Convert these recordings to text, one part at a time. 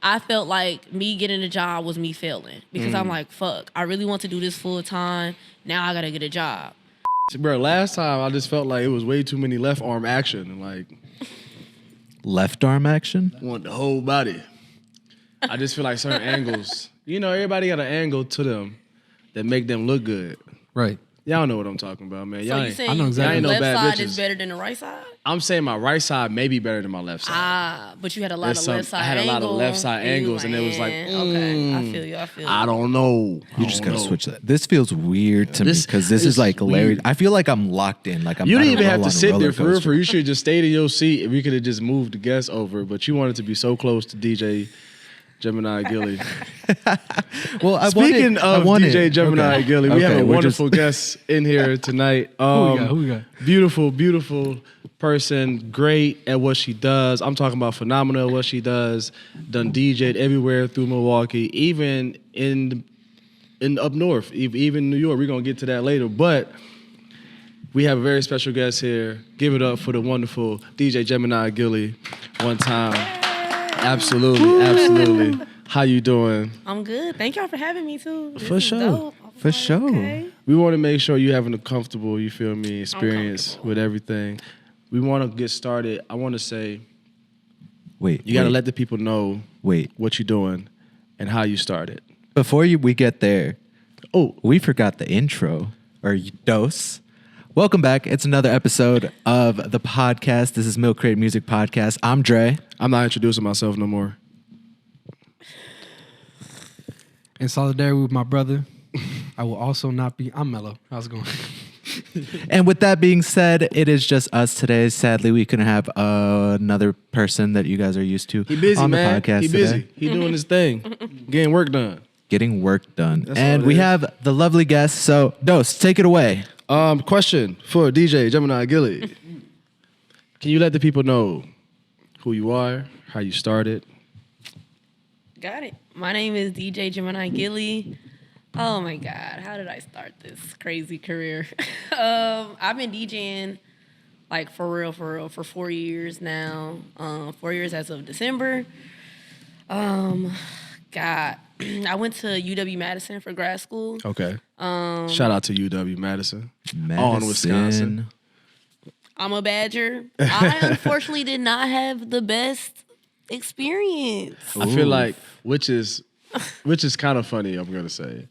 I felt like me getting a job was me failing because I'm like, fuck, I really want to do this full time. Now I gotta get a job. Bro, last time I just felt like it was way too many left arm action. Like left arm action? Want the whole body. I just feel like certain angles. Everybody got an angle to them that make them look good. Right. Y'all know what I'm talking about, man. So you saying the left side is better than the right side? I'm saying my right side may be better than my left side. But you had a lot of left side angles. I had a lot of left side angles, and it was like, okay, I feel you. I don't know. You just gotta switch that. This feels weird to me because this is like hilarious. I feel like I'm locked in. Like you didn't even have to sit there for real. You should have just stayed in your seat. We could have just moved the guests over, but you wanted to be so close to DJ Gemini Gilly. Well, Speaking of DJ Gemini Gilly, we have a wonderful guest in here tonight. Who we got? Beautiful, beautiful person, great at what she does. I'm talking about phenomenal at what she does. Done DJ'd everywhere through Milwaukee, even in up north, even New York. We're gonna get to that later, but we have a very special guest here. Give it up for the wonderful DJ Gemini Gilly. One time. Absolutely, absolutely. How you doing? I'm good. Thank y'all for having me too. For sure. For sure. Okay. We want to make sure you're having a comfortable, experience with everything. We want to get started. I want to say, you got to let the people know what you're doing and how you started. Before we get there, we forgot the intro, or dose. Welcome back. It's another episode of the podcast. This is Milk Crate Music Podcast. I'm Dre. I'm not introducing myself no more. In solidarity with my brother, I will also not be. I'm Mello. How's it going? And with that being said, it is just us today. Sadly, we couldn't have another person that you guys are used to He busy, on the man. podcast He busy. today. He doing his thing. Getting work done. Getting work done. That's and we have the lovely guest. So, Dose, take it away. Question for DJ Gemini Gilly. Can you let the people know who you are, how you started? Got it. My name is DJ Gemini Gilly. Oh my God, how did I start this crazy career? I've been DJing like for real for 4 years now. 4 years as of December. God, I went to UW-Madison for grad school. Okay. Shout out to UW-Madison. On Wisconsin. I'm a Badger. I unfortunately did not have the best experience. I feel like, which is kind of funny, I'm going to say.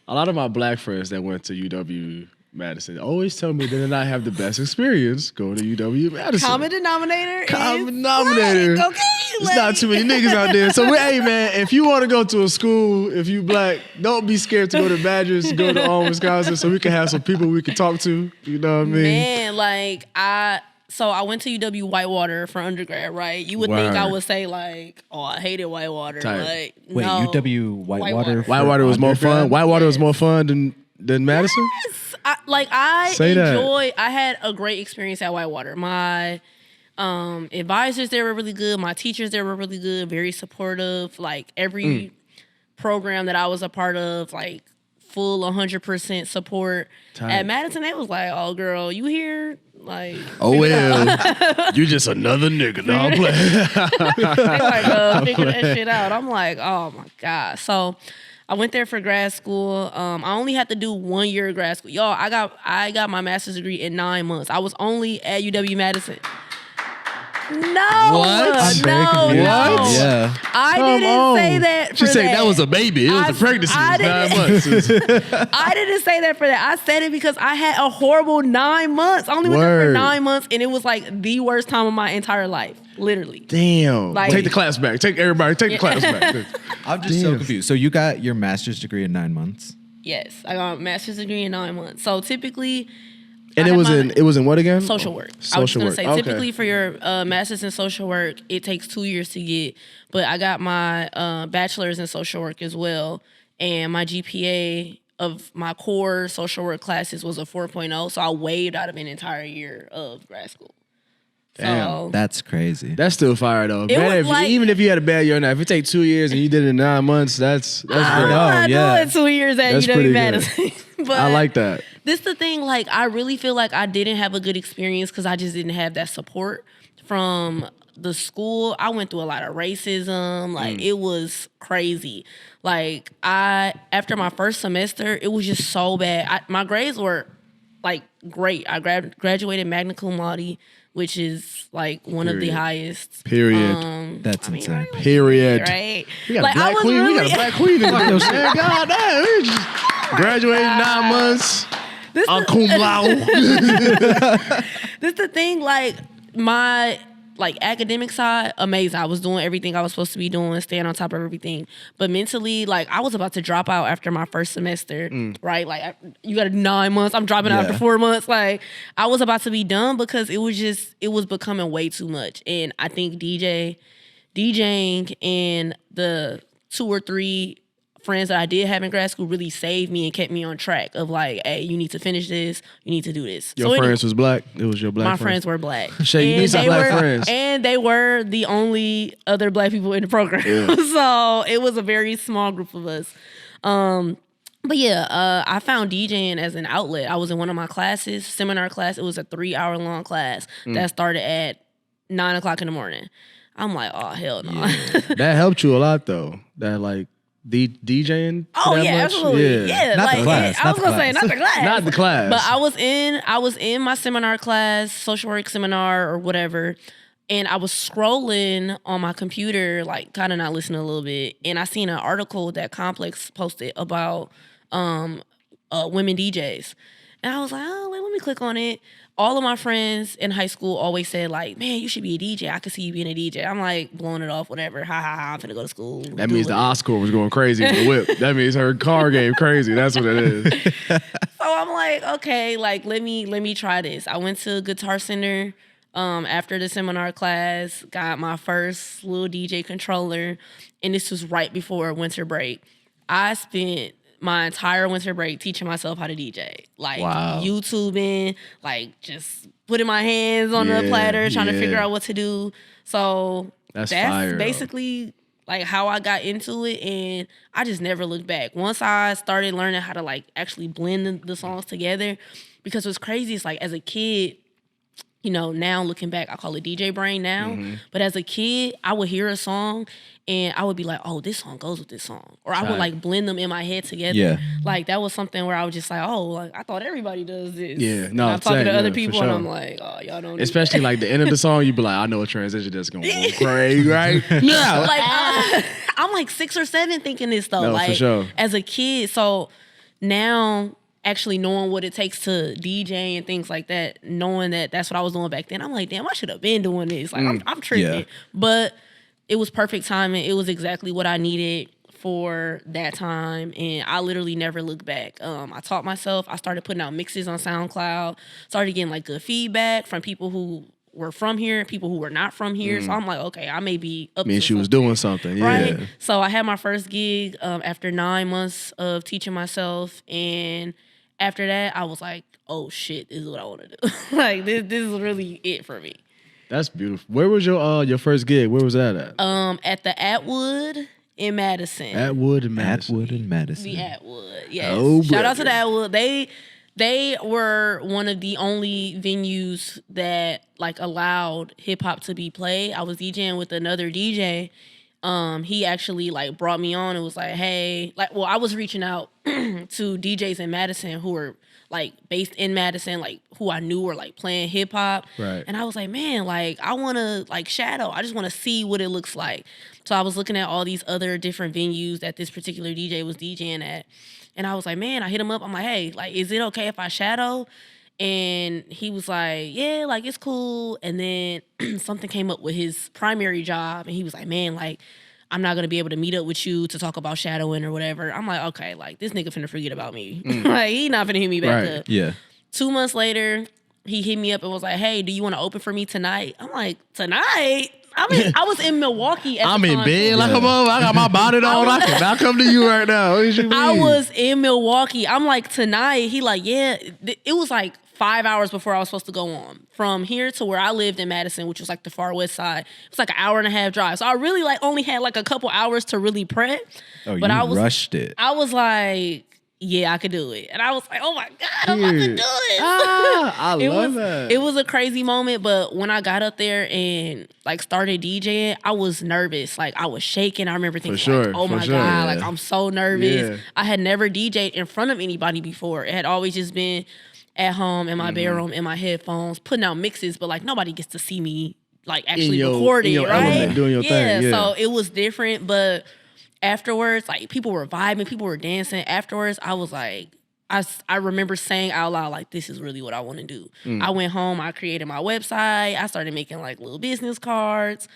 A lot of my black friends that went to UW-Madison always tell me they did not have the best experience going to UW-Madison. Common denominator. Okay. There's not too many niggas out there. So, hey, man, if you want to go to a school, if you black, don't be scared to go to Badgers, go to Wisconsin so we can have some people we can talk to. You know what I mean? Man, like, I went to UW Whitewater for undergrad, right? You would think I would say, like, oh, I hated Whitewater. Like, wait, no. UW Whitewater? Whitewater was more fun? Whitewater was more fun than Madison? Yes. I had a great experience at Whitewater. My advisors there were really good. My teachers there were really good, very supportive. Like, every program that I was a part of, like, full 100% support. At Madison, they was like, oh, girl, you here? Like, oh, well, you just another nigga. No, I'm playing. They like, figure that shit out. I'm like, oh, my God. So I went there for grad school. I only had to do 1 year of grad school. Y'all, I got my master's degree in 9 months. I was only at UW-Madison. No. What? No. Yeah. I didn't say that. She said that was a baby. It was a pregnancy. 9 months. I didn't say that for that. I said it because I had a horrible 9 months. I only went there for 9 months, and it was like the worst time of my entire life. Literally. Damn. Like, take the class back. Take the class back. I'm just so confused. So you got your master's degree in 9 months? Yes. I got a master's degree in 9 months. So typically... And it was in what again? Social work. I was just going to say, typically for your master's in social work, it takes 2 years to get. But I got my bachelor's in social work as well. And my GPA of my core social work classes was a 4.0. So I waived out of an entire year of grad school. Damn. So, that's crazy. That's still fire though. Man, even if you had a bad year now, if it take 2 years and you did it in 9 months, that's great. I did 2 years at UW-Madison. But I like that. This the thing, like, I really feel like I didn't have a good experience because I just didn't have that support from the school, I went through a lot of racism. Like it was crazy. Like after my first semester, it was just so bad. My grades were like great. I graduated magna cum laude, which is like one of the highest. Period. That's insane. Right? Period. Right? We got Like, a black queen. really, We got a black queen in this man. God damn. We just graduated 9 months. Cum laude. This the thing, like my academic side, amazing. I was doing everything I was supposed to be doing, staying on top of everything. But mentally, like I was about to drop out after my first semester, right? Like you got 9 months. I'm dropping out after 4 months. Like I was about to be done because it was becoming way too much. And I think DJing and the 2 or 3 friends that I did have in grad school really saved me and kept me on track of like, hey, you need to finish this. You need to do this. Your friends was black? It was your black my friends were black. Shay, you need some black friends. And they were the only other black people in the program. Yeah. So it was a very small group of us. But yeah, I found DJing as an outlet. I was in one of my classes, seminar class. It was a 3-hour-long class that started at 9 o'clock in the morning. I'm like, oh, hell no. Yeah. That helped you a lot though. That like DJing. Oh yeah, much? absolutely. Yeah, not like the class. I was gonna say not the class. Not the class. But I was in my seminar class, social work seminar or whatever, and I was scrolling on my computer, like kind of not listening a little bit, and I seen an article that Complex posted about women DJs, and I was like, oh, let me click on it. All of my friends in high school always said, like, man, you should be a DJ. I could see you being a DJ. I'm like, blowing it off, whatever. Ha, ha, ha, I'm finna go to school. That means the Oscar was going crazy with the whip. That means her car game crazy. That's what it is. So I'm like, okay, like, let me try this. I went to Guitar Center after the seminar class, got my first little DJ controller, and this was right before winter break. I spent my entire winter break teaching myself how to DJ. Like YouTubing, like just putting my hands on the platter, trying to figure out what to do. So that's fire, basically like how I got into it, and I just never looked back. Once I started learning how to like actually blend the songs together, because what's crazy is like as a kid, you know, now looking back, I call it DJ brain now. But as a kid, I would hear a song and I would be like, oh, this song goes with this song. Or I would like blend them in my head together. Yeah. Like that was something where I was just like, oh, like I thought everybody does this. Yeah. No, and I'm talking to other people and I'm like, oh, y'all don't do especially that. like the end of the song, you'd be like, I know a transition that's going to go crazy, right? Yeah. Like I'm like 6 or 7 thinking this though. No, like for sure. As a kid. So now actually knowing what it takes to DJ and things like that, knowing that that's what I was doing back then, I'm like, damn, I should have been doing this. Like, I'm tripping. Yeah. But it was perfect timing. It was exactly what I needed for that time, and I literally never looked back. I taught myself. I started putting out mixes on SoundCloud, started getting like good feedback from people who were from here, people who were not from here. So I'm like, okay, I may be up to she was doing something, yeah. Right? So I had my first gig after 9 months of teaching myself, and after that, I was like, oh shit, this is what I want to do. Like this is really it for me. That's beautiful. Where was your first gig? Where was that at? At the Atwood in Madison. Atwood in Madison. The Atwood, yes. Oh, shout out to the Atwood. They were one of the only venues that like allowed hip hop to be played. I was DJing with another DJ. He actually like brought me on and was like, hey, like, well, I was reaching out to DJs in Madison who were like based in Madison, like who I knew were like playing hip hop. Right. And I was like, man, like I want to like shadow. I just want to see what it looks like. So I was looking at all these other different venues that this particular DJ was DJing at. And I was like, man, I hit him up. I'm like, hey, like, is it okay if I shadow? And he was like, yeah, like it's cool. And then something came up with his primary job. And he was like, man, like, I'm not going to be able to meet up with you to talk about shadowing or whatever. I'm like, okay, like this nigga finna forget about me. Like he not finna hit me back up. Yeah. 2 months later, he hit me up and was like, hey, do you want to open for me tonight? I'm like, tonight? I mean, I was in Milwaukee at the time. I'm in bed like a mother. I got my bonnet on. I cannot come to you right now. What did you mean? I was in Milwaukee. I'm like, tonight? He like, yeah. It was like 5 hours before I was supposed to go on. From here to where I lived in Madison, which was like the far west side, it was like an hour and a half drive. So I really like only had like a couple hours to really prep. Oh, but I rushed it. I was like, yeah, I could do it. And I was like, oh my God, I'm about to do this. I love that. It was a crazy moment, but when I got up there and like started DJing, I was nervous. Like I was shaking. I remember thinking, like, oh my God, like I'm so nervous. Yeah. I had never DJed in front of anybody before. It had always just been at home in my bedroom in my headphones, putting out mixes, but like nobody gets to see me like actually recording, right? Element, doing your thing. Yeah. So it was different, but afterwards, like people were vibing, people were dancing. Afterwards, I was like, I remember saying out loud, like, this is really what I want to do. I went home, I created my website, I started making like little business cards.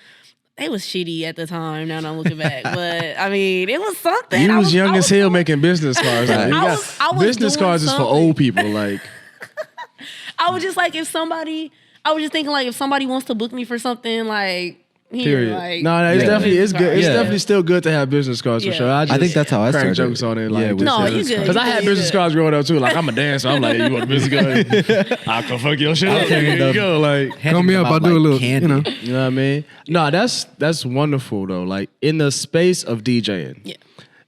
They was shitty at the time, now that I'm looking back. But I mean, it was something. You was young as hell making business cards. Like, I was business cards is for old people. Like I was just like, I was just thinking like if somebody wants to book me for something, like, period. Like, no, it's definitely good. It's definitely still good to have business cards for sure. I think that's how I crack started. Jokes on it. Like, no, you good. Because I had business cards growing up too. Like I'm a dancer. I'm like, you want a business card? I can fuck your shit up. There you go. Like, call me up. I'll do a little candy. You know what I mean? No, that's wonderful though. Like in the space of DJing,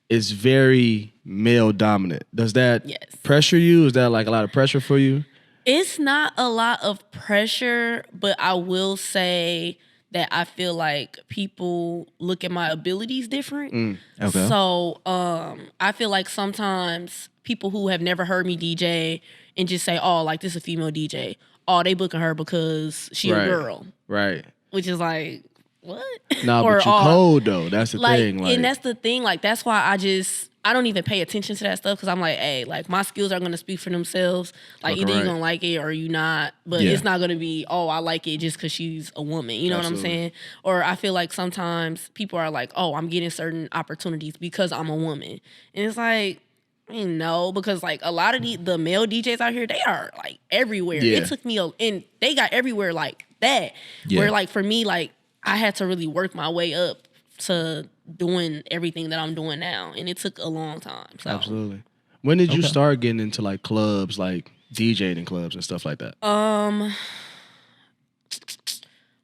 it's very male dominant. Does that pressure you? Is that like a lot of pressure for you? It's not a lot of pressure, but I will say that I feel like people look at my abilities different. Okay. So I feel like sometimes people who have never heard me DJ and just say, oh, like this is a female DJ. Oh, they booking her because she a girl. Right. Which is like, what? Nah, but you cold though. That's the thing. Like, and that's the thing. Like, that's why I don't even pay attention to that stuff because I'm like, hey, like my skills are gonna speak for themselves. Like either you're gonna like it or you not. But it's not gonna be, oh, I like it just because she's a woman. You know what I'm saying? Or I feel like sometimes people are like, oh, I'm getting certain opportunities because I'm a woman. And it's like, no, because like a lot of the male DJs out here, they are like everywhere. Yeah. It took me and they got everywhere like that. Where like for me, like I had to really work my way up to doing everything that I'm doing now, and it took a long time. So. Absolutely. When did you start getting into like clubs, like DJing in clubs and stuff like that?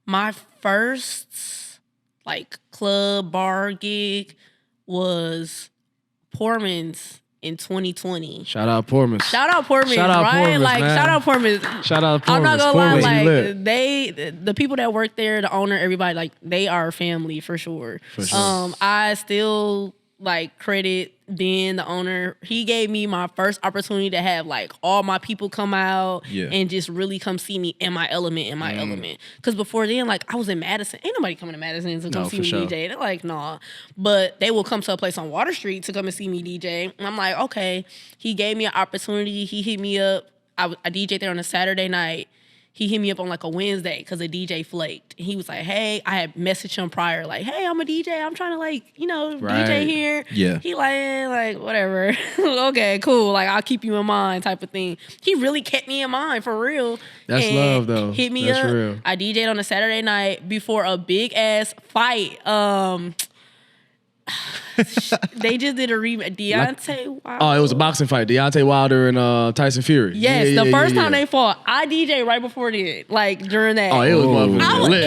My first like club bar gig was Poorman's in 2020. Shout out Poorman's. Shout out Poorman's, right? Like shout out Poorman's. Shout out Poorman's. I'm not gonna lie, Poorman's like the people that work there, the owner, everybody, like they are family for sure. I still like credit Ben, the owner. He gave me my first opportunity to have like all my people come out and just really come see me in my element, Because before then, like I was in Madison. Ain't nobody coming to Madison to come see me DJ. They're like, nah. But they will come to a place on Water Street to come and see me DJ. And I'm like, okay. He gave me an opportunity. He hit me up. I DJ'd there on a Saturday night. He hit me up on like a Wednesday because a DJ flaked. And he was like, hey, I had messaged him prior, like, hey, I'm a DJ. I'm trying to like, DJ here. Yeah. He like, whatever. Okay, cool. Like, I'll keep you in mind type of thing. He really kept me in mind for real. That's and love though. Hit me That's up. real. I DJ'd on a Saturday night before a big ass fight. They just did a remake. Deontay Wilder. Oh, it was a boxing fight. Deontay Wilder and Tyson Fury. Yes, the first time they fought, I DJ right before it, like during that. Oh, it was lit.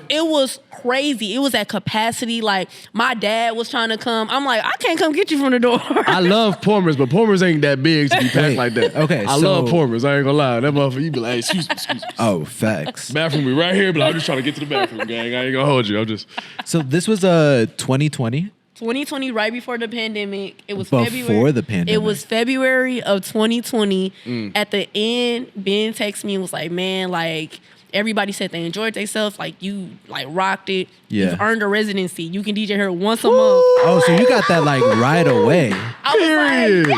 It was crazy. It was at capacity. Like my dad was trying to come. I'm like, I can't come get you from the door. I love Poorman's, but Poorman's ain't that big to be packed like that. Okay, I love Poorman's. I ain't gonna lie. That motherfucker, you be like, hey, excuse me. Oh, facts. Bathroom be right here, but I'm just trying to get to the bathroom, gang. I ain't gonna hold you. I'm just. So this was 2020. 2020, right before the pandemic. It was before February. The pandemic. It was February of 2020. At the end, Ben texted me and was like, man, like, everybody said they enjoyed themselves. Like, you, like, rocked it. Yeah. You've earned a residency. You can DJ here once a month. Oh, so you got that, like, right away. I was like,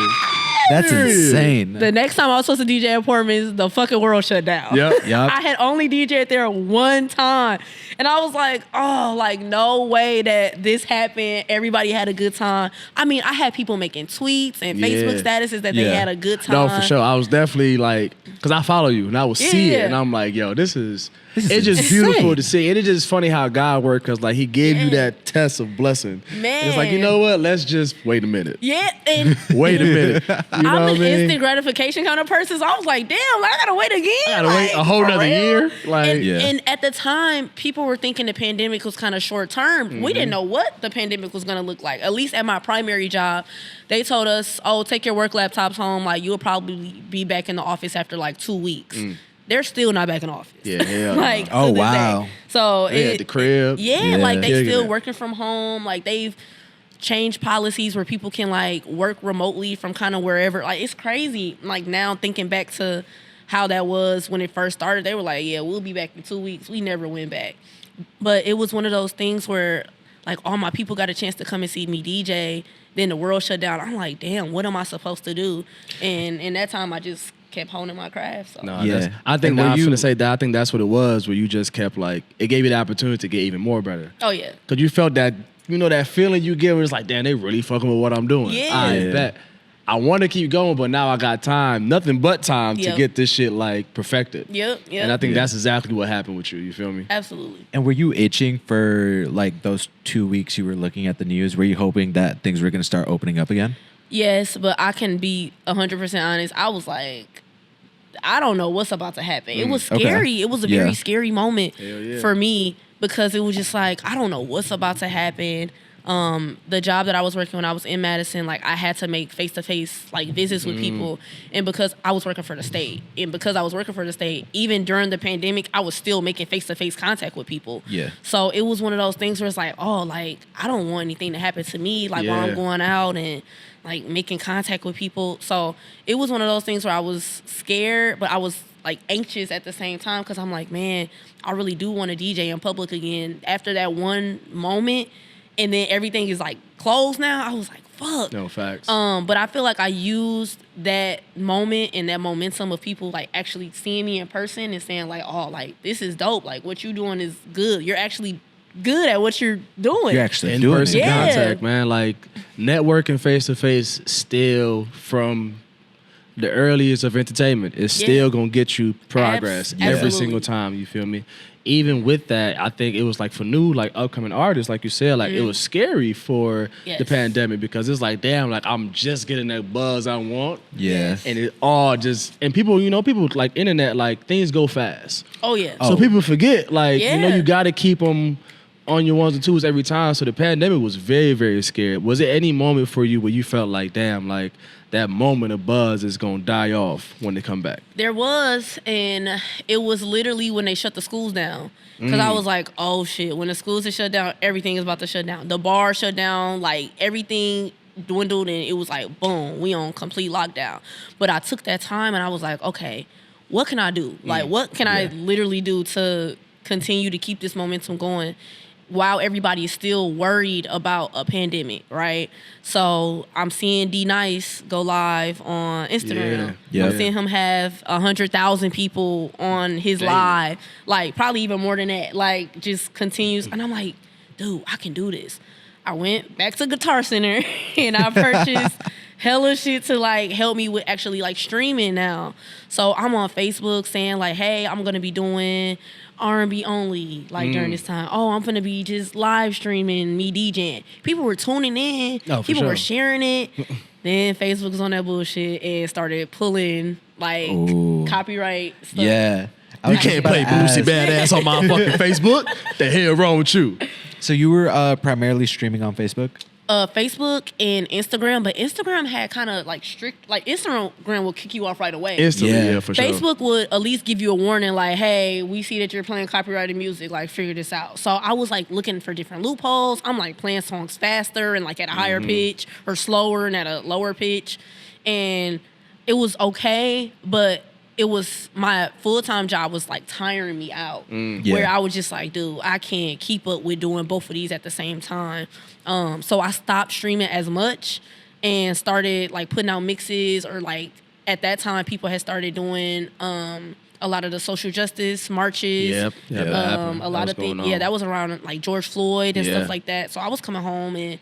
that's insane. The next time I was supposed to DJ at Poorman's, the fucking world shut down. Yep. I had only DJed there one time. And I was like, oh, like, no way that this happened. Everybody had a good time. I mean, I had people making tweets and Facebook statuses that they had a good time. No, for sure. I was definitely like, because I follow you and I would see it. And I'm like, yo, it's just beautiful to see. And it's just funny how God works because, like, he gave you that test of blessing. Man. And it's like, you know what? Let's just wait a minute. Yeah. And wait a minute. You know I'm what an I mean? instant gratification kind of person. So I was like, damn, I got to wait again. I got to wait a whole nother year. Like, and at the time, people people were thinking the pandemic was kind of short term. We didn't know what the pandemic was going to look like. At least at my primary job, they told us, oh, take your work laptops home. Like, you'll probably be back in the office after like 2 weeks. They're still not back in the office. Yeah, hell like, oh, wow. Day. So they at the crib. Yeah, like they still working from home. Like they've changed policies where people can like work remotely from kind of wherever. Like it's crazy. Like now thinking back to how that was when it first started, they were like, yeah, we'll be back in 2 weeks. We never went back. But it was one of those things where like all my people got a chance to come and see me DJ. Then the world shut down. I'm like, damn, what am I supposed to do? And in that time, I just kept honing my craft. So. No, I think I was going to say that. I think that's what it was, where you just kept like, it gave you the opportunity to get even more better. Oh, yeah. Because you felt that, you know, that feeling you get where it's like, damn, they really fucking with what I'm doing. Yeah. I bet. I want to keep going, but now I got time, nothing but time to get this shit like perfected. Yep. And I think that's exactly what happened with you. You feel me? Absolutely. And were you itching for like those 2 weeks you were looking at the news? Were you hoping that things were going to start opening up again? Yes, but I can be 100% honest. I was like, I don't know what's about to happen. It was scary. Okay. It was a very scary moment for me because it was just like, I don't know what's about to happen. The job that I was working when I was in Madison, like I had to make face-to-face like visits with people, and because I was working for the state, even during the pandemic, I was still making face-to-face contact with people. Yeah. So it was one of those things where it's like, oh, like I don't want anything to happen to me, like while I'm going out and like making contact with people. So it was one of those things where I was scared, but I was like anxious at the same time because I'm like, man, I really do want to DJ in public again. After that one moment. And then everything is like closed now. I was like, fuck. No, facts. But I feel like I used that moment and that momentum of people like actually seeing me in person and saying like, oh, like this is dope. Like what you doing is good. You're actually good at what you're doing. You're actually doing in-person contact, man. Like networking face to face still from the earliest of entertainment is still gonna get you progress every single time. You feel me? Even with that, I think it was like for new, like upcoming artists, like you said, like it was scary for the pandemic because it's like, damn, like I'm just getting that buzz I want. Yeah. And it all just, and people, you know, people like internet, like things go fast. Oh, yeah. So people forget, like, you know, you got to keep them on your ones and twos every time. So the pandemic was very, very scary. Was there any moment for you where you felt like, damn, like that moment of buzz is going to die off when they come back? There was, and it was literally when they shut the schools down. Because I was like, oh, shit, when the schools are shut down, everything is about to shut down. The bar shut down, like everything dwindled, and it was like, boom, we on complete lockdown. But I took that time, and I was like, okay, what can I do? Like, what can I literally do to continue to keep this momentum going while everybody is still worried about a pandemic, right? So I'm seeing D Nice go live on Instagram. I'm seeing him have 100,000 people on his live, like probably even more than that. Like just continues, and I'm like, dude, I can do this. I went back to Guitar Center and I purchased hella shit to like help me with actually like streaming now. So I'm on Facebook saying like, hey, I'm gonna be doing R&B only, like during this time. Oh, I'm gonna be just live streaming me DJing. People were tuning in. People were sharing it. Then Facebook was on that bullshit and started pulling like copyright stuff. Yeah. You can't play Boosie Badass on my fucking Facebook. The hell wrong with you? So you were primarily streaming on Facebook? Facebook and Instagram, but Instagram had kind of like strict, like Instagram will kick you off right away. Instantly, for sure. Facebook would at least give you a warning like, hey, we see that you're playing copyrighted music, like figure this out. So I was like looking for different loopholes. I'm like playing songs faster and like at a higher pitch or slower and at a lower pitch. And it was okay, but it was my full-time job was like tiring me out where I was just like, dude, I can't keep up with doing both of these at the same time. So I stopped streaming as much and started like putting out mixes, or like at that time people had started doing a lot of the social justice marches. A lot of things. Yeah, that was around like George Floyd and stuff like that. So I was coming home and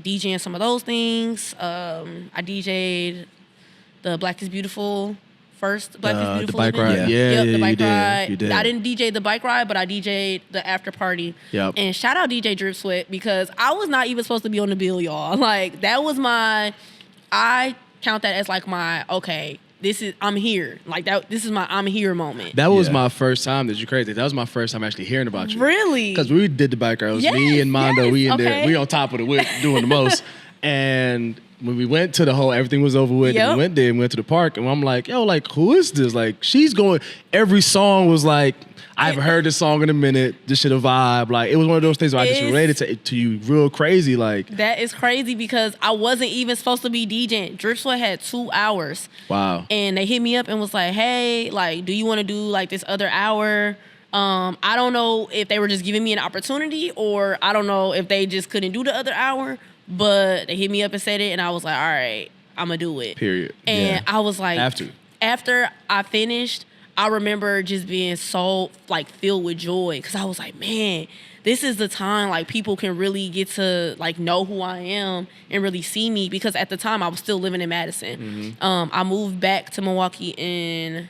DJing some of those things. I DJ'd the Black is Beautiful first Black is Beautiful the bike ride. The bike ride. You did. I didn't DJ the bike ride, but I DJ'd the after party. And shout out DJ Drip Sweat because I was not even supposed to be on the bill, y'all. Like that was I count that as like my, okay, I'm here. Like that. This is my I'm here moment. That was my first time. That you crazy. That was my first time actually hearing about you. Really? Because we did the bike girls. Yes, Me and Mondo, yes, we in okay. there. We on top of the whip doing the most. And when we went to the whole, everything was over with. Yep. And we went there and went to the park. And I'm like, yo, like, who is this? Like, she's going, every song was like, I haven't heard this song in a minute. This shit a vibe. Like, it was one of those things where I just related to you real crazy. Like, that is crazy because I wasn't even supposed to be DJing. Driftwood had 2 hours. wow. And they hit me up and was like, hey, like, do you want to do like this other hour? I don't know if they were just giving me an opportunity or I don't know if they just couldn't do the other hour, but they hit me up and said it and I was like, all right, I'm gonna do it. Period. And I was like, after I finished, I remember just being so like filled with joy because I was like, man, this is the time like people can really get to like know who I am and really see me because at the time I was still living in Madison. I moved back to Milwaukee in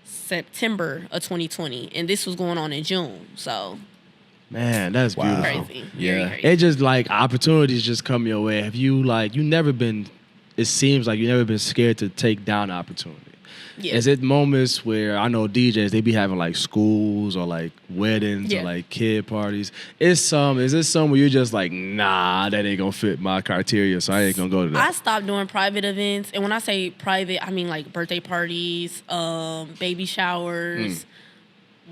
September of 2020 and this was going on in June. So man, that's beautiful. crazy. Yeah. Very crazy. It just like opportunities just come your way. Have you like, you never been, it seems like you never been scared to take down opportunity. Yeah. Is it moments where I know DJs, they be having like schools or like weddings or like kid parties? Is this some where you're just like, nah, that ain't gonna fit my criteria, so I ain't gonna go to that? I stopped doing private events. And when I say private, I mean like birthday parties, baby showers,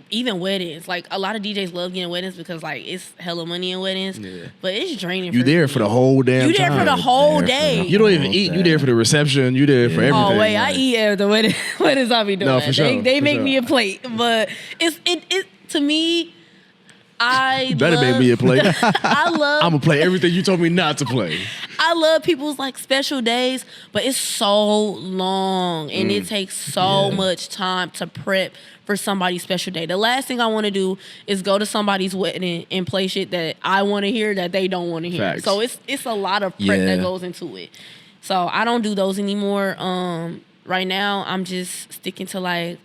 even weddings. Like a lot of DJs love getting weddings because like it's hella money in weddings. Yeah. But it's draining. You there for the whole damn time. You there for the whole day. You don't even eat. You there for the reception. You there for everything. Oh wait, I eat at the weddings I be doing. No, for sure. They make me a plate, but it to me. I better make me a plate. I'm gonna play everything you told me not to play. I love people's like special days, but it's so long and it takes so much time to prep for somebody's special day. The last thing I want to do is go to somebody's wedding and play shit that I want to hear that they don't want to hear. Facts. So it's a lot of prep that goes into it. So I don't do those anymore. Right now I'm just sticking to like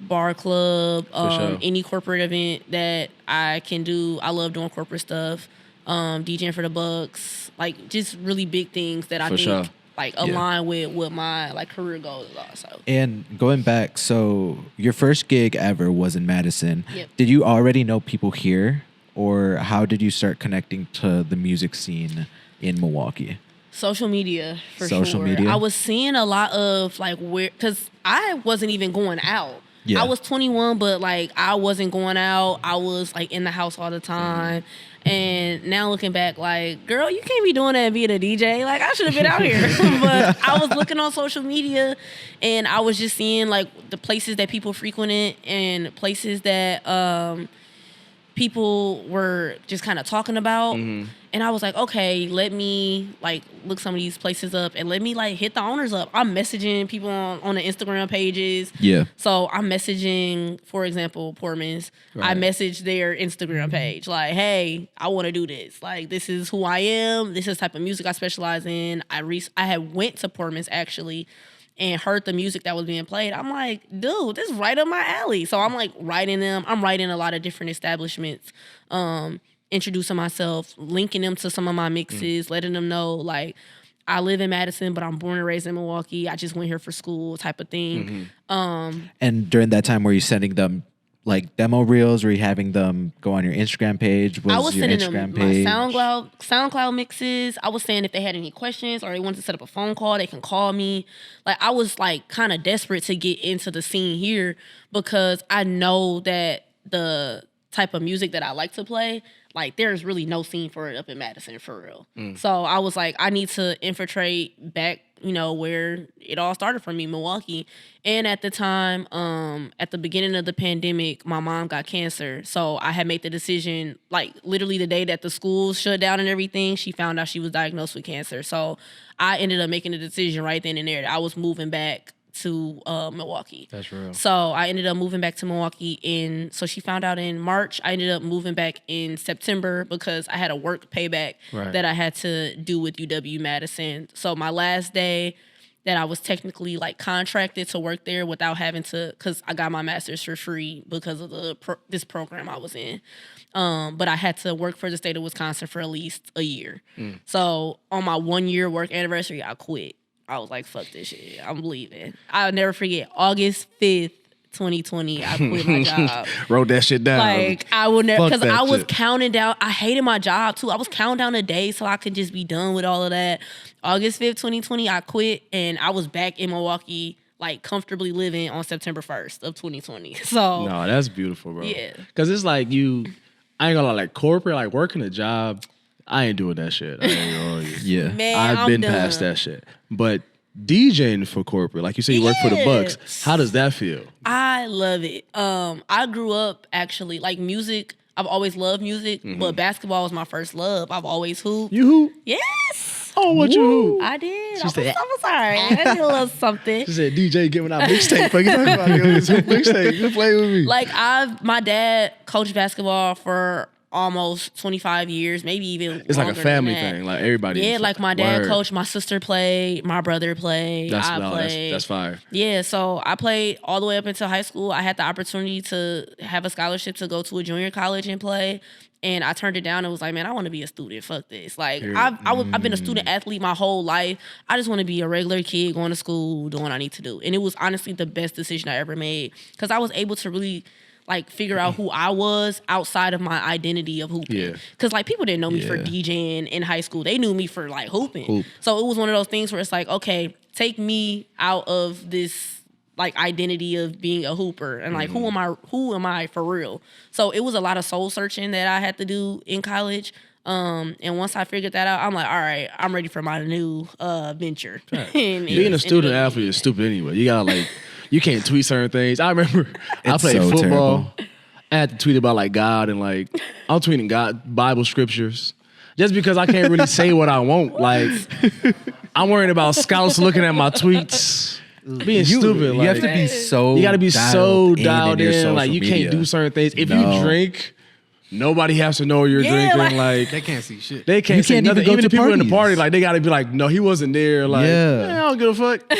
bar club, any corporate event that I can do. I love doing corporate stuff, DJing for the Bucks, like just really big things that I think like align with what my like career goals are. So. And going back, so your first gig ever was in Madison. Yep. Did you already know people here, or how did you start connecting to the music scene in Milwaukee? Social media, for Social sure. media? I was seeing a lot of like because I wasn't even going out. Yeah. I was 21, but like I wasn't going out. I was like in the house all the time. And now looking back, like, girl, you can't be doing that and being a DJ. Like, I should have been out here. But I was looking on social media and I was just seeing like the places that people frequented and places that people were just kind of talking about. And I was like, okay, let me like look some of these places up and let me like hit the owners up. I'm messaging people on the Instagram pages. Yeah. So I'm messaging, for example, Portman's. Right. I messaged their Instagram page like, hey, I want to do this. Like, this is who I am. This is the type of music I specialize in. I had went to Portman's actually and heard the music that was being played. I'm like, dude, this is right up my alley. So I'm like writing them. I'm writing a lot of different establishments, introducing myself, linking them to some of my mixes, letting them know like I live in Madison, but I'm born and raised in Milwaukee. I just went here for school type of thing. And during that time, were you sending them like demo reels? Were you having them go on your Instagram page? I was your sending Instagram them page? my SoundCloud mixes. I was saying if they had any questions or they wanted to set up a phone call, they can call me. Like I was like kind of desperate to get into the scene here because I know that the type of music that I like to play, like there's really no scene for it up in Madison for real. So I was like, I need to infiltrate back, you know, where it all started for me, Milwaukee. And at the time, at the beginning of the pandemic, my mom got cancer. So I had made the decision, like literally the day that the schools shut down and everything, she found out she was diagnosed with cancer. So I ended up making the decision right then and there that I was moving back to Milwaukee. That's real. So I ended up moving back to Milwaukee so she found out in March. I ended up moving back in September because I had a work payback that I had to do with UW-Madison. So my last day that I was technically like contracted to work there without having to, because I got my master's for free because of this program I was in. But I had to work for the state of Wisconsin for at least a year. So on my 1 year work anniversary, I quit. I was like, fuck this shit. I'm leaving. I'll never forget August 5th, 2020, I quit my job. Wrote that shit down. Like, I will never, because I was shit. counting down. I hated my job too. I was counting down the days so I could just be done with all of that. August 5th, 2020, I quit, and I was back in Milwaukee, like comfortably living on September 1st of 2020. So no, that's beautiful, bro. Yeah. Because it's like I ain't gonna lie, like corporate, like working a job, I ain't doing that shit. I ain't gonna lie. Yeah. Man, I've been done. past that shit. But DJing for corporate, like you said, you work for the Bucks. How does that feel? I love it. I grew up actually like music. I've always loved music, but basketball was my first love. I've always hooped. You hoop? Yes. Oh, what you hoop? I did. She I'm said- sorry. I did a little something. She said, DJ giving out mixtape. Fuck you talking about? It's a mixtape. Just play with me. Like my dad coached basketball for almost 25 years, maybe even It's like a longer family than that. thing. Like everybody. Yeah, is like my dad word. coached, my sister played, my brother played, I played. That's fire. Yeah, so I played all the way up until high school. I had the opportunity to have a scholarship to go to a junior college and play. And I turned it down and was like, man, I want to be a student. Fuck this. Like, I've been a student athlete my whole life. I just want to be a regular kid going to school, doing what I need to do. And it was honestly the best decision I ever made because I was able to really like figure out who I was outside of my identity of hooping. Yeah. Because like people didn't know me for Yeah. DJing in high school. They knew me for like hooping. Hoop. So it was one of those things where it's like, okay, take me out of this like identity of being a hooper and like who am I for real? So it was a lot of soul searching that I had to do in college. And once I figured that out, I'm like, all right, I'm ready for my new venture. Being a student athlete is stupid anyway. You gotta like, you can't tweet certain things. I remember I played so football. terrible. I had to tweet about like God and like I'm tweeting God Bible scriptures just because I can't really say what I want. Like I'm worrying about scouts looking at my tweets. Being stupid. You like, have to be so. You got to be so dialed your in. social Like you media. can't do certain things. If No. you drink, nobody has to know you're Yeah, drinking. Like They can't see shit. they can't You say can't even nothing. go Even to the people in the parties. party, like they got to be like, no, he wasn't there. Like, Yeah. I don't give a fuck.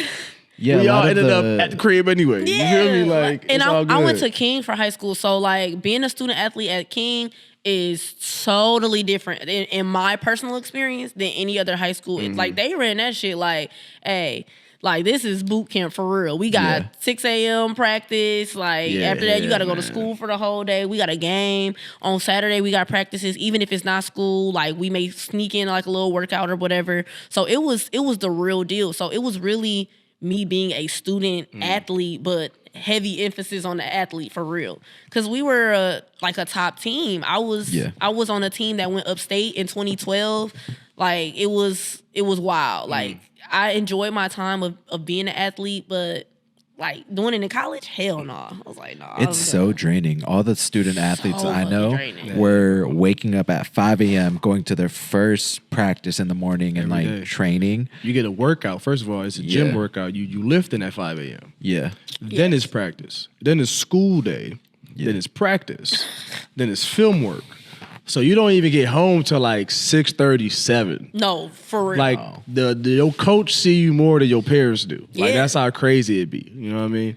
Yeah, We a all lot of ended up at the crib anyway. You feel me? Like, and it's all I went good. to King for high school, so like being a student athlete at King is totally different in my personal experience than any other high school. It's like they ran that shit like, hey, like this is boot camp for real. We got Yeah. 6 a.m. practice. Like Yeah, after that, you got to go to man. school for the whole day. We got a game on Saturday. We got practices, even if it's not school. Like we may sneak in like a little workout or whatever. So it was the real deal. So it was really me being a student athlete, but heavy emphasis on the athlete for real. Because we were like a top team. I was on a team that went upstate in 2012. Like it was wild. Like I enjoyed my time of being an athlete, but like doing it in college, hell no. I was like, no. It's so draining. All the student athletes I fucking know draining. were waking up at 5 a.m., going to their first practice in the morning and Every like day. training. You get a workout. First of all, it's a gym Yeah. workout. You lifting at 5 a.m. Yeah. Then it's practice. Then it's school day. Yeah. Then it's practice. Then it's film work. So you don't even get home till like 6:37. No, for real. Like your coach see you more than your parents do. Like Yeah. that's how crazy it be. You know what I mean?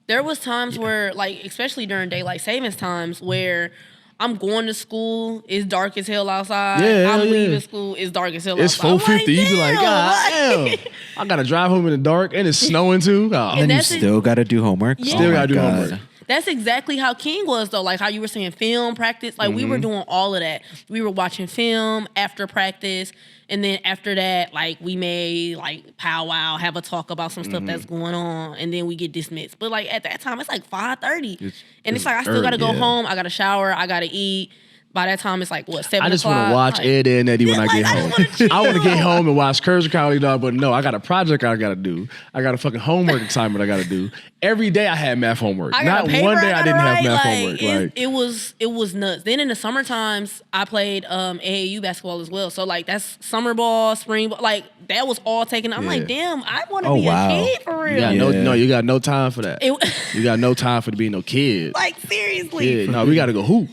There was times where, like, especially during daylight savings times, where I'm going to school, it's dark as hell outside. Yeah, I'm yeah. leaving school, it's dark as hell It's outside. I'm 4:50. You be like, damn, God damn. I gotta drive home in the dark and it's snowing too. Oh. And you that's it. still got to do homework. Yeah. Oh Still my gotta do God. homework. That's exactly how King was, though. Like how you were saying film, practice. Like we were doing all of that. We were watching film after practice. And then after that, like we may like powwow, have a talk about some stuff that's going on. And then we get dismissed. But like at that time, it's like 5:30. And it's like I still got to go early, yeah. home. I got to shower. I got to eat. By that time, it's like, what, 7 I just want o'clock? to watch Like, Ed, and Eddie when I like, get I home. just wanna chill. I want to get home and watch Curse County Dog, but no, I got a project I got to do. I got a fucking homework assignment I got to do. Every day I had math homework. I got Not a paper one day I gotta didn't have write. math Like, homework. it was nuts. Then in the summer times, I played AAU basketball as well. So like that's summer ball, spring ball, like that was all taken. I'm like, damn, I want to Oh, be wow. a kid for real. You got Yeah. you got no time for that. It- You got no time for to be no kid. like seriously. Yeah, no, we got to go hoop.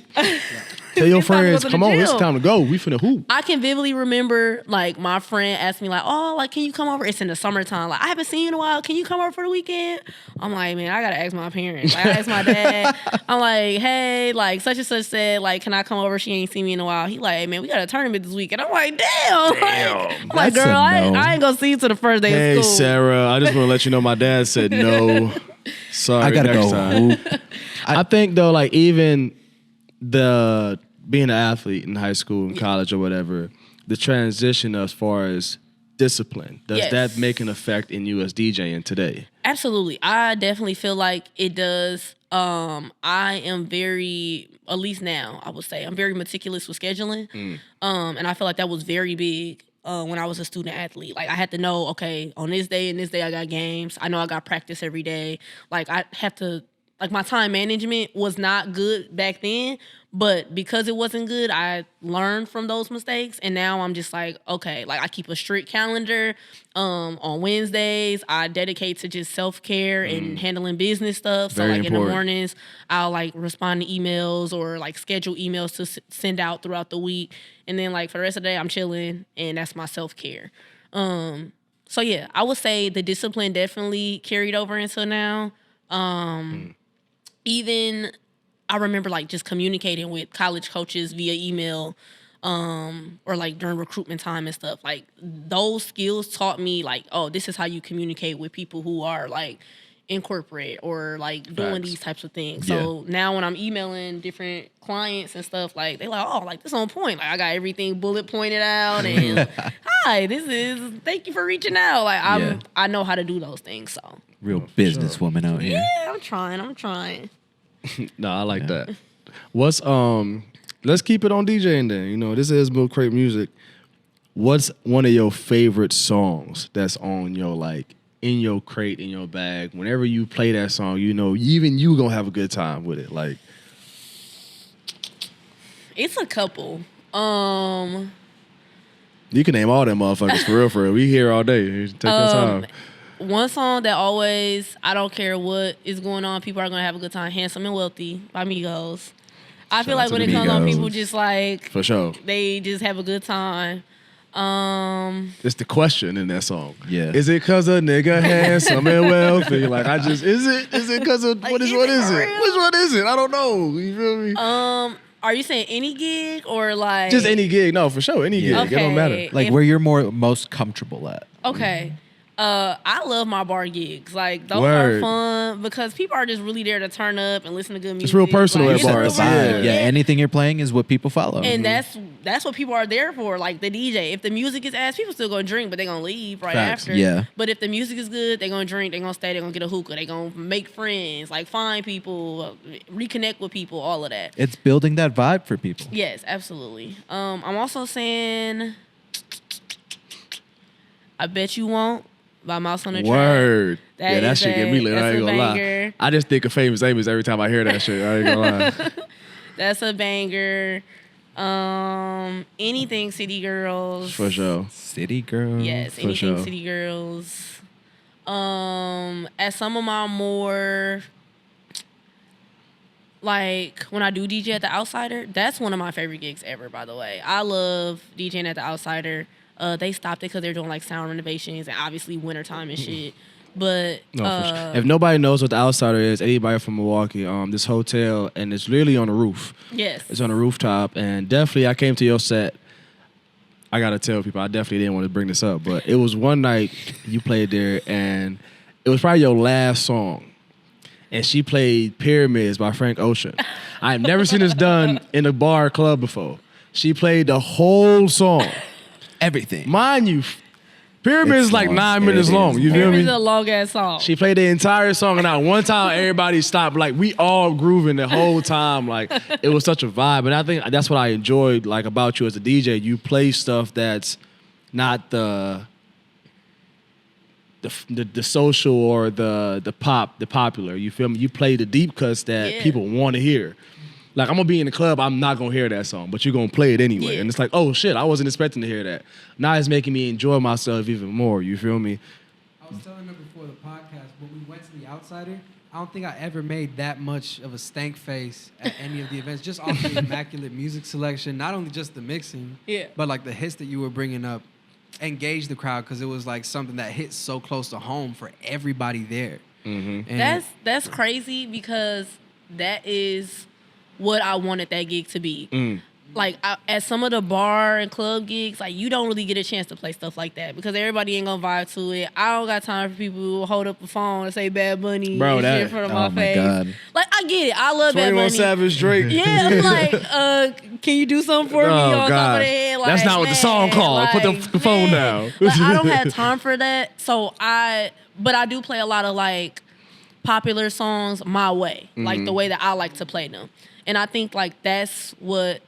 Tell your It's time to go friends, to the come on, it's gym. time to go. We finna hoop. I can vividly remember, like, my friend asked me, like, oh, like, can you come over? It's in the summertime. Like, I haven't seen you in a while. Can you come over for the weekend? I'm like, man, I got to ask my parents. Like, I asked my dad. I'm like, hey, like, such and such said, like, can I come over? She ain't seen me in a while. He like, hey, man, we got a tournament this weekend. I'm like, damn. I'm like, That's girl, a no. I ain't going to see you till the first day Hey, of school. Sarah, I just want to let you know my dad said no. Sorry, I gotta next go time. hoop. I think, though, like, even being an athlete in high school and college or whatever, the transition as far as discipline, does Yes. that make an effect in you as DJing today? Absolutely. I definitely feel like it does. I am very, at least now, I would say, I'm very meticulous with scheduling. And I feel like that was very big when I was a student athlete. Like, I had to know, okay, on this day and this day I got games. I know I got practice every day. Like, I have to, like, my time management was not good back then, but because it wasn't good, I learned from those mistakes. And now I'm just like, okay, like, I keep a strict calendar. On Wednesdays, I dedicate to just self-care and handling business stuff. So, Very like, in the important. mornings, I'll, like, respond to emails or, like, schedule emails to send out throughout the week. And then, like, for the rest of the day, I'm chilling, and that's my self-care. So, yeah, I would say the discipline definitely carried over into now. Even I remember, like, just communicating with college coaches via email, or, like, during recruitment time and stuff. Like, those skills taught me, like, oh, this is how you communicate with people who are, like, in corporate or, like, doing Facts. these types of things. So now when I'm emailing different clients and stuff, like, they like, oh, like, this on point. Like, I got everything bullet pointed out and hi, thank you for reaching out. Like, I know how to do those things. So Real businesswoman out here. yeah, I'm trying. No, I like that. What's let's keep it on DJing then. You know, this is Milk Crate Music. What's one of your favorite songs that's on your, like, in your crate, in your bag? Whenever you play that song, you know, even you gonna have a good time with it. Like, It's a couple. you can name all them motherfuckers for real, for real. We here all day. Take your time. One song that always, I don't care what is going on, people are gonna have a good time. Handsome and Wealthy by Migos. I feel out like to when the it comes on, Migos. people just like For sure. they just have a good time. It's the question in that song. Yeah. Is it cause a nigga handsome and wealthy? Like, is it cause of Like, what is is what it is for it? real? Which one is it? I don't know. You feel me? Are you saying any gig or like Just any gig. No, for sure. Any gig. It don't matter. Okay. Like where you're most comfortable at. Okay. I love my bar gigs. Like, those Word. are fun because people are just really there to turn up and listen to good music. It's real personal Like, at it's real bars. personal. Yeah, anything you're playing is what people follow. And that's what people are there for. Like, the DJ. If the music is ass, people still gonna drink, but they're gonna leave right Facts. after. Yeah. But if the music is good, they're gonna drink, they're gonna stay, they're gonna get a hookah, they're gonna make friends, like, find people, reconnect with people, all of that. It's building that vibe for people. Yes, absolutely. I'm also saying I Bet You Won't by Mouse on the Track. Word. That Yeah, that is shit get me lit. I that's ain't a gonna banger. lie. I just think of Famous Amos every time I hear that shit. I ain't gonna lie. That's a banger. Anything City Girls. For sure. City Girl. Yes, For anything sure. City Girls. At some of my more, like, when I do DJ at the Outsider, that's one of my favorite gigs ever, by the way. I love DJing at the Outsider. They stopped it because they're doing, like, sound renovations and obviously wintertime and shit. But No, for sure. If nobody knows what the Outsider is, anybody from Milwaukee, this hotel, and it's literally on the roof. yes. It's on a rooftop, and definitely I came to your set. I gotta tell people, I definitely didn't want to bring this up, but it was one night you played there, and it was probably your last song. And she played Pyramids by Frank Ocean. I've never seen this done in a bar or club before. She played the whole song. Everything. Mind you, Pyramids It's is like long. 9 It minutes is. long. You feel Pyramids me? is a long ass song. She played the entire song, and not one time everybody stopped. Like, we all grooving the whole time. Like, it was such a vibe. And I think that's what I enjoyed, like, about you as a DJ. You play stuff that's not the social or the popular. You feel me? You play the deep cuts that Yeah. people want to hear. Like, I'm gonna be in the club, I'm not gonna hear that song, but you're gonna play it anyway. Yeah. And it's like, oh shit, I wasn't expecting to hear that. Now it's making me enjoy myself even more. You feel me? I was telling her before the podcast when we went to the Outsider, I don't think I ever made that much of a stank face at any of the events, just off the immaculate music selection, not only just the mixing, but like the hits that you were bringing up, engage the crowd because it was like something that hit so close to home for everybody there. Mm-hmm. That's crazy because that is what I wanted that gig to be. Like at some of the bar and club gigs, like you don't really get a chance to play stuff like that because everybody ain't gonna vibe to it. I don't got time for people who hold up a phone and say Bad Bunny and shit in front of my face. God. Like I get it, I love Bad Bunny. 21 Savage, Drake. Yeah, I'm like, can you do something for me on top of the head? Like, that's not what the song called. Like, put the phone down. Like, I don't have time for that. So but I do play a lot of like popular songs my way, like the way that I like to play them. And I think like that's what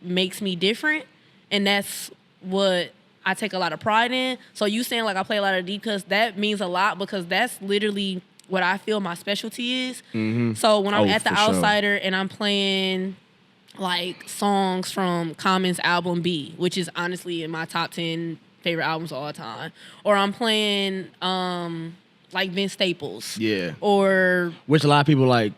makes me different, and that's what I take a lot of pride in. So you saying like I play a lot of deep cuts, that means a lot because that's literally what I feel my specialty is. So when I'm at the Outsider and I'm playing like songs from Common's album B, which is honestly in my top 10 favorite albums of all time, or I'm playing like Vince Staples, or which a lot of people like.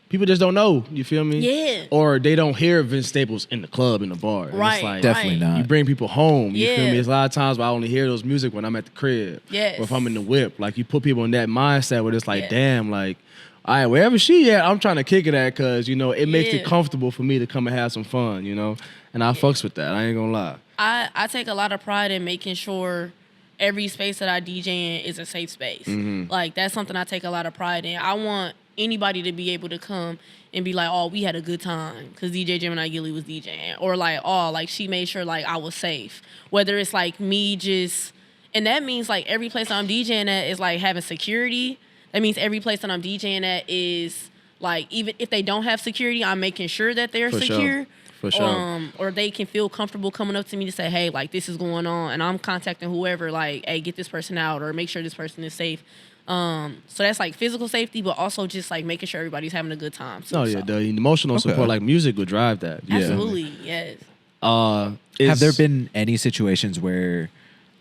People just don't know, you feel me? Yeah. Or they don't hear Vince Staples in the club, in the bar. Right. It's like, definitely not. You bring people home, you feel me? There's a lot of times where I only hear those music when I'm at the crib. Yes. Or if I'm in the whip. Like, you put people in that mindset where it's like, damn, like, all right, wherever she at, I'm trying to kick it at because, you know, it makes it comfortable for me to come and have some fun, you know? And I fucks with that. I ain't gonna lie. I take a lot of pride in making sure every space that I DJ in is a safe space. Like, that's something I take a lot of pride in. I want anybody to be able to come and be like, oh, we had a good time because DJ Gemini Gilly was DJing. Or like, oh, like she made sure like I was safe. Whether it's like me just, and that means like every place I'm DJing at is like having security. That means every place that I'm DJing at is like, even if they don't have security, I'm making sure that they're secure. For sure. Or they can feel comfortable coming up to me to say, hey, like this is going on. And I'm contacting whoever, like, hey, get this person out or make sure this person is safe. So that's like physical safety, but also just like making sure everybody's having a good time. So, the emotional support, like music would drive that. Absolutely, yes. Have there been any situations where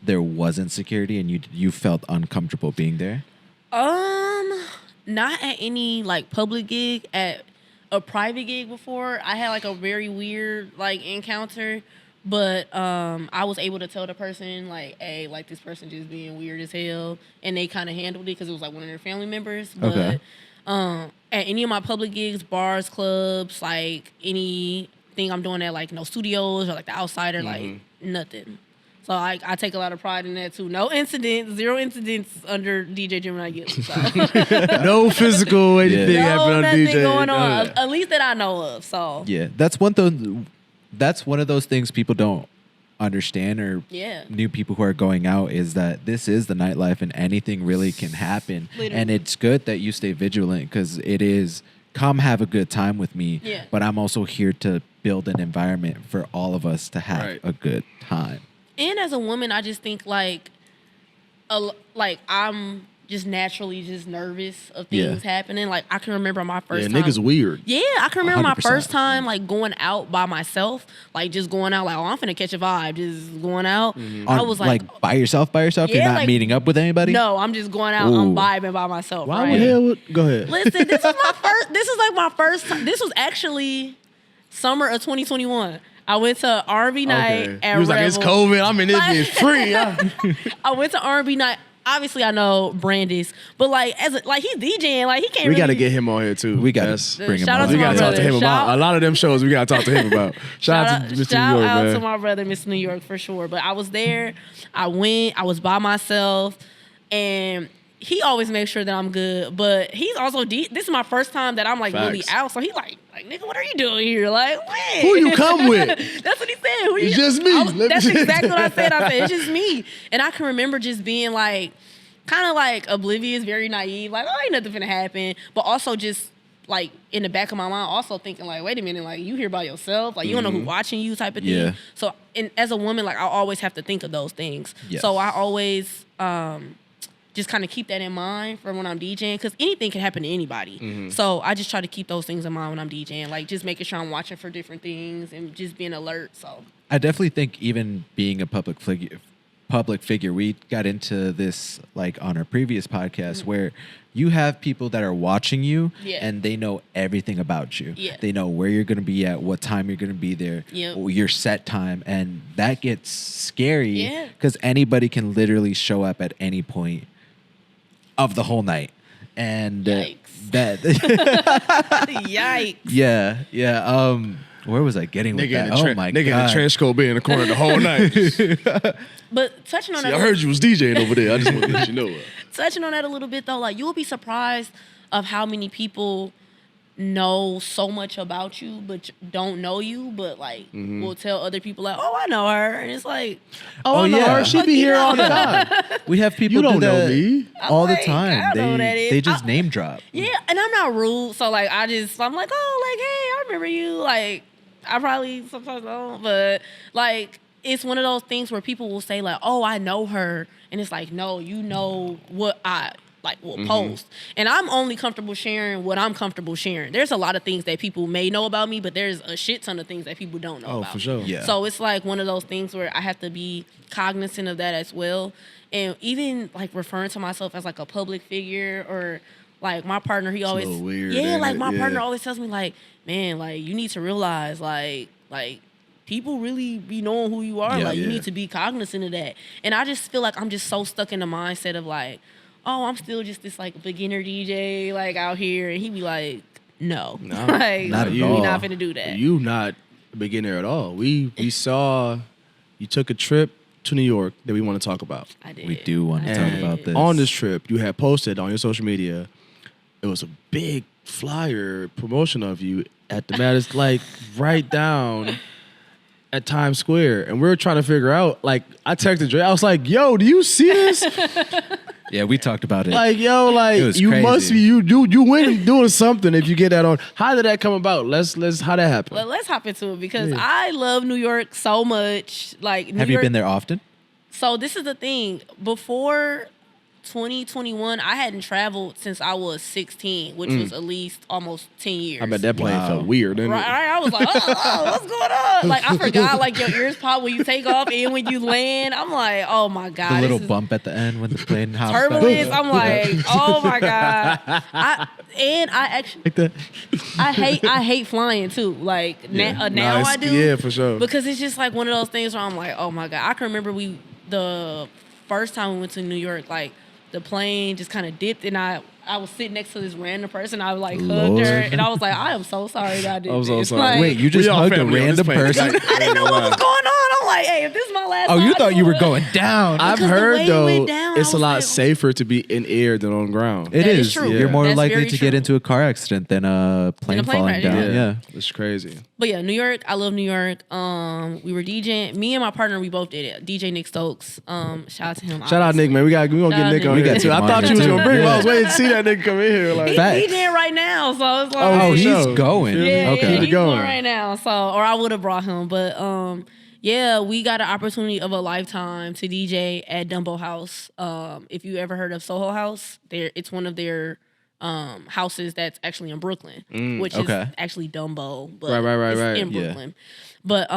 there wasn't security and you felt uncomfortable being there? Not at any like public gig. At a private gig before, I had like a very weird like encounter. But I was able to tell the person, like, hey, like, this person just being weird as hell. And they kind of handled it because it was, like, one of their family members. But at any of my public gigs, bars, clubs, like, anything I'm doing at, like, no studios or, like, the Outsider, like, nothing. So I take a lot of pride in that, too. No incidents, 0 incidents under DJ Gemini Gilly. So. No physical anything happening on DJ. Going on, at least that I know of. So yeah, that's one thing. That's one of those things people don't understand, or new people who are going out, is that this is the nightlife and anything really can happen. Literally. And it's good that you stay vigilant because it is, come have a good time with me, but I'm also here to build an environment for all of us to have a good time. And as a woman, I just think like I'm just naturally just nervous of things happening. Like I can remember my first time. Niggas weird. Yeah, I can remember 100%. my first time like going out by myself, like just going out like, oh, I'm finna catch a vibe, just going out. I was like by yourself? Yeah, you're not meeting up with anybody? No, I'm just going out. I'm vibing by myself. Why the hell? Go ahead. Listen, this is like my first time. This was actually summer of 2021. I went to R&B night at He was Rebel. like, it's COVID. I'm in this bitch free. I went to R&B night. Obviously, I know Brandis, but like he's DJing, like he can't. We got to get him on here too. We got to bring him on. We got to talk to him about a lot of them shows. We got to talk to him about. Shout out to Mr. New York, out man. to my brother, Mr. New York, for sure. But I was there. I went. I was by myself, and he always makes sure that I'm good. But he's also this is my first time that I'm like really out. So he like nigga, what are you doing here? Like, when? Who you come with? That's what he said. It's just me. That's exactly what I said. I said, it's just me. And I can remember just being like, kind of like oblivious, very naive, like, oh, ain't nothing finna happen. But also just like in the back of my mind, also thinking like, wait a minute, like you here by yourself, like you don't know who's watching you, type of thing. Yeah. So, and as a woman, like I always have to think of those things. Yes. So I always just kind of keep that in mind for when I'm DJing, because anything can happen to anybody. So I just try to keep those things in mind when I'm DJing, like just making sure I'm watching for different things and just being alert. So I definitely think even being a public public figure. We got into this like on our previous podcast where you have people that are watching you and they know everything about you. Yeah. They know where you're going to be at, what time you're going to be there, your set time. And that gets scary because anybody can literally show up at any point of the whole night. And that Yikes. Yeah. Where was I getting with that? Oh my god! Nigga in the trench coat being in the corner the whole night. But touching on that, I heard you was DJing over there. I just want to let you know. Touching on that a little bit though, like you'll be surprised of how many people know so much about you but don't know you, but like will tell other people like, oh, I know her, and it's like, oh I know her. She be here all the time. We have people you don't do that know me all like, the time. I know who that is. They just name drop. Yeah, and I'm not rude, so like I'm like, oh, like hey, I remember you. Like I probably sometimes don't, but like it's one of those things where people will say like, oh, I know her, and it's like, no, you know what I like will post, and I'm only comfortable sharing what I'm comfortable sharing. There's a lot of things that people may know about me, but there's a shit ton of things that people don't know about for sure. me. Yeah. So it's like one of those things where I have to be cognizant of that as well, and even like referring to myself as like a public figure or like my partner, he always weird, like my partner always tells me like, man, like you need to realize like people really be knowing who you are. You need to be cognizant of that. And I just feel like I'm just so stuck in the mindset of like, oh, I'm still just this like beginner DJ like out here, and he be like, no, like not at you all. not finna do that. You not a beginner at all. We saw you took a trip to New York that we want to talk about. I did. We do want to talk about this. On this trip, you had posted on your social media, it was a big flyer promotion of you at the Madison, like right down at Times Square, and we were trying to figure out. Like, I texted Dre, I was like, "Yo, do you see this?" Yeah, we talked about it. Like, yo, like you crazy. must be you went doing something if you get that on. How did that come about? Let's how that happen? Well, let's hop into it because I love New York so much. Like, Have you been there often? So this is the thing. Before 2021, I hadn't traveled since I was 16, which was at least almost 10 years. I bet that plane felt weird, didn't it? Right, I was like, oh, what's going on? Like, I forgot, like, your ears pop when you take off and when you land. I'm like, oh, my God. The little bump at the end when the plane hops back. Turbulence. I'm like, oh, my God. I actually, I hate flying, too. Like, now I do. Yeah, for sure. Because it's just, like, one of those things where I'm like, oh, my God. I can remember the first time we went to New York, like, the plane just kind of dipped, and I was sitting next to this random person. I like hugged her, and I was like, I am so sorry that I did this. I'm so sorry. Like, Wait, you just hugged a random person? I didn't know what was going on. I'm like, hey, if this is my last Oh, you time, thought you were going down. I've Because the heard way it though, went down, it's I a was lot like, safer to be in air than on ground. It That is is. true. You're more That's likely very to get true. into a car accident than a plane plane falling crash, down. Yeah. It's crazy. But yeah, New York. I love New York. We were DJing. Me and my partner, we both did it. DJ Nick Stokes. Shout out to him. Shout out Nick, man. We gonna Shout get out Nick Nick. on We here got too. to I get him thought on you was here, gonna too. bring him. I Yeah. was waiting to see that nigga come in here. Like, He's Facts. DJing right now, so I was like, Oh, for he's sure. going. Yeah, Okay. yeah, Keep it he's going. going right now. So, or I would have brought him, but yeah, we got an opportunity of a lifetime to DJ at SOHO House. If you ever heard of SOHO House, it's one of their houses that's actually in Brooklyn, which is actually Dumbo, but it's in Brooklyn. But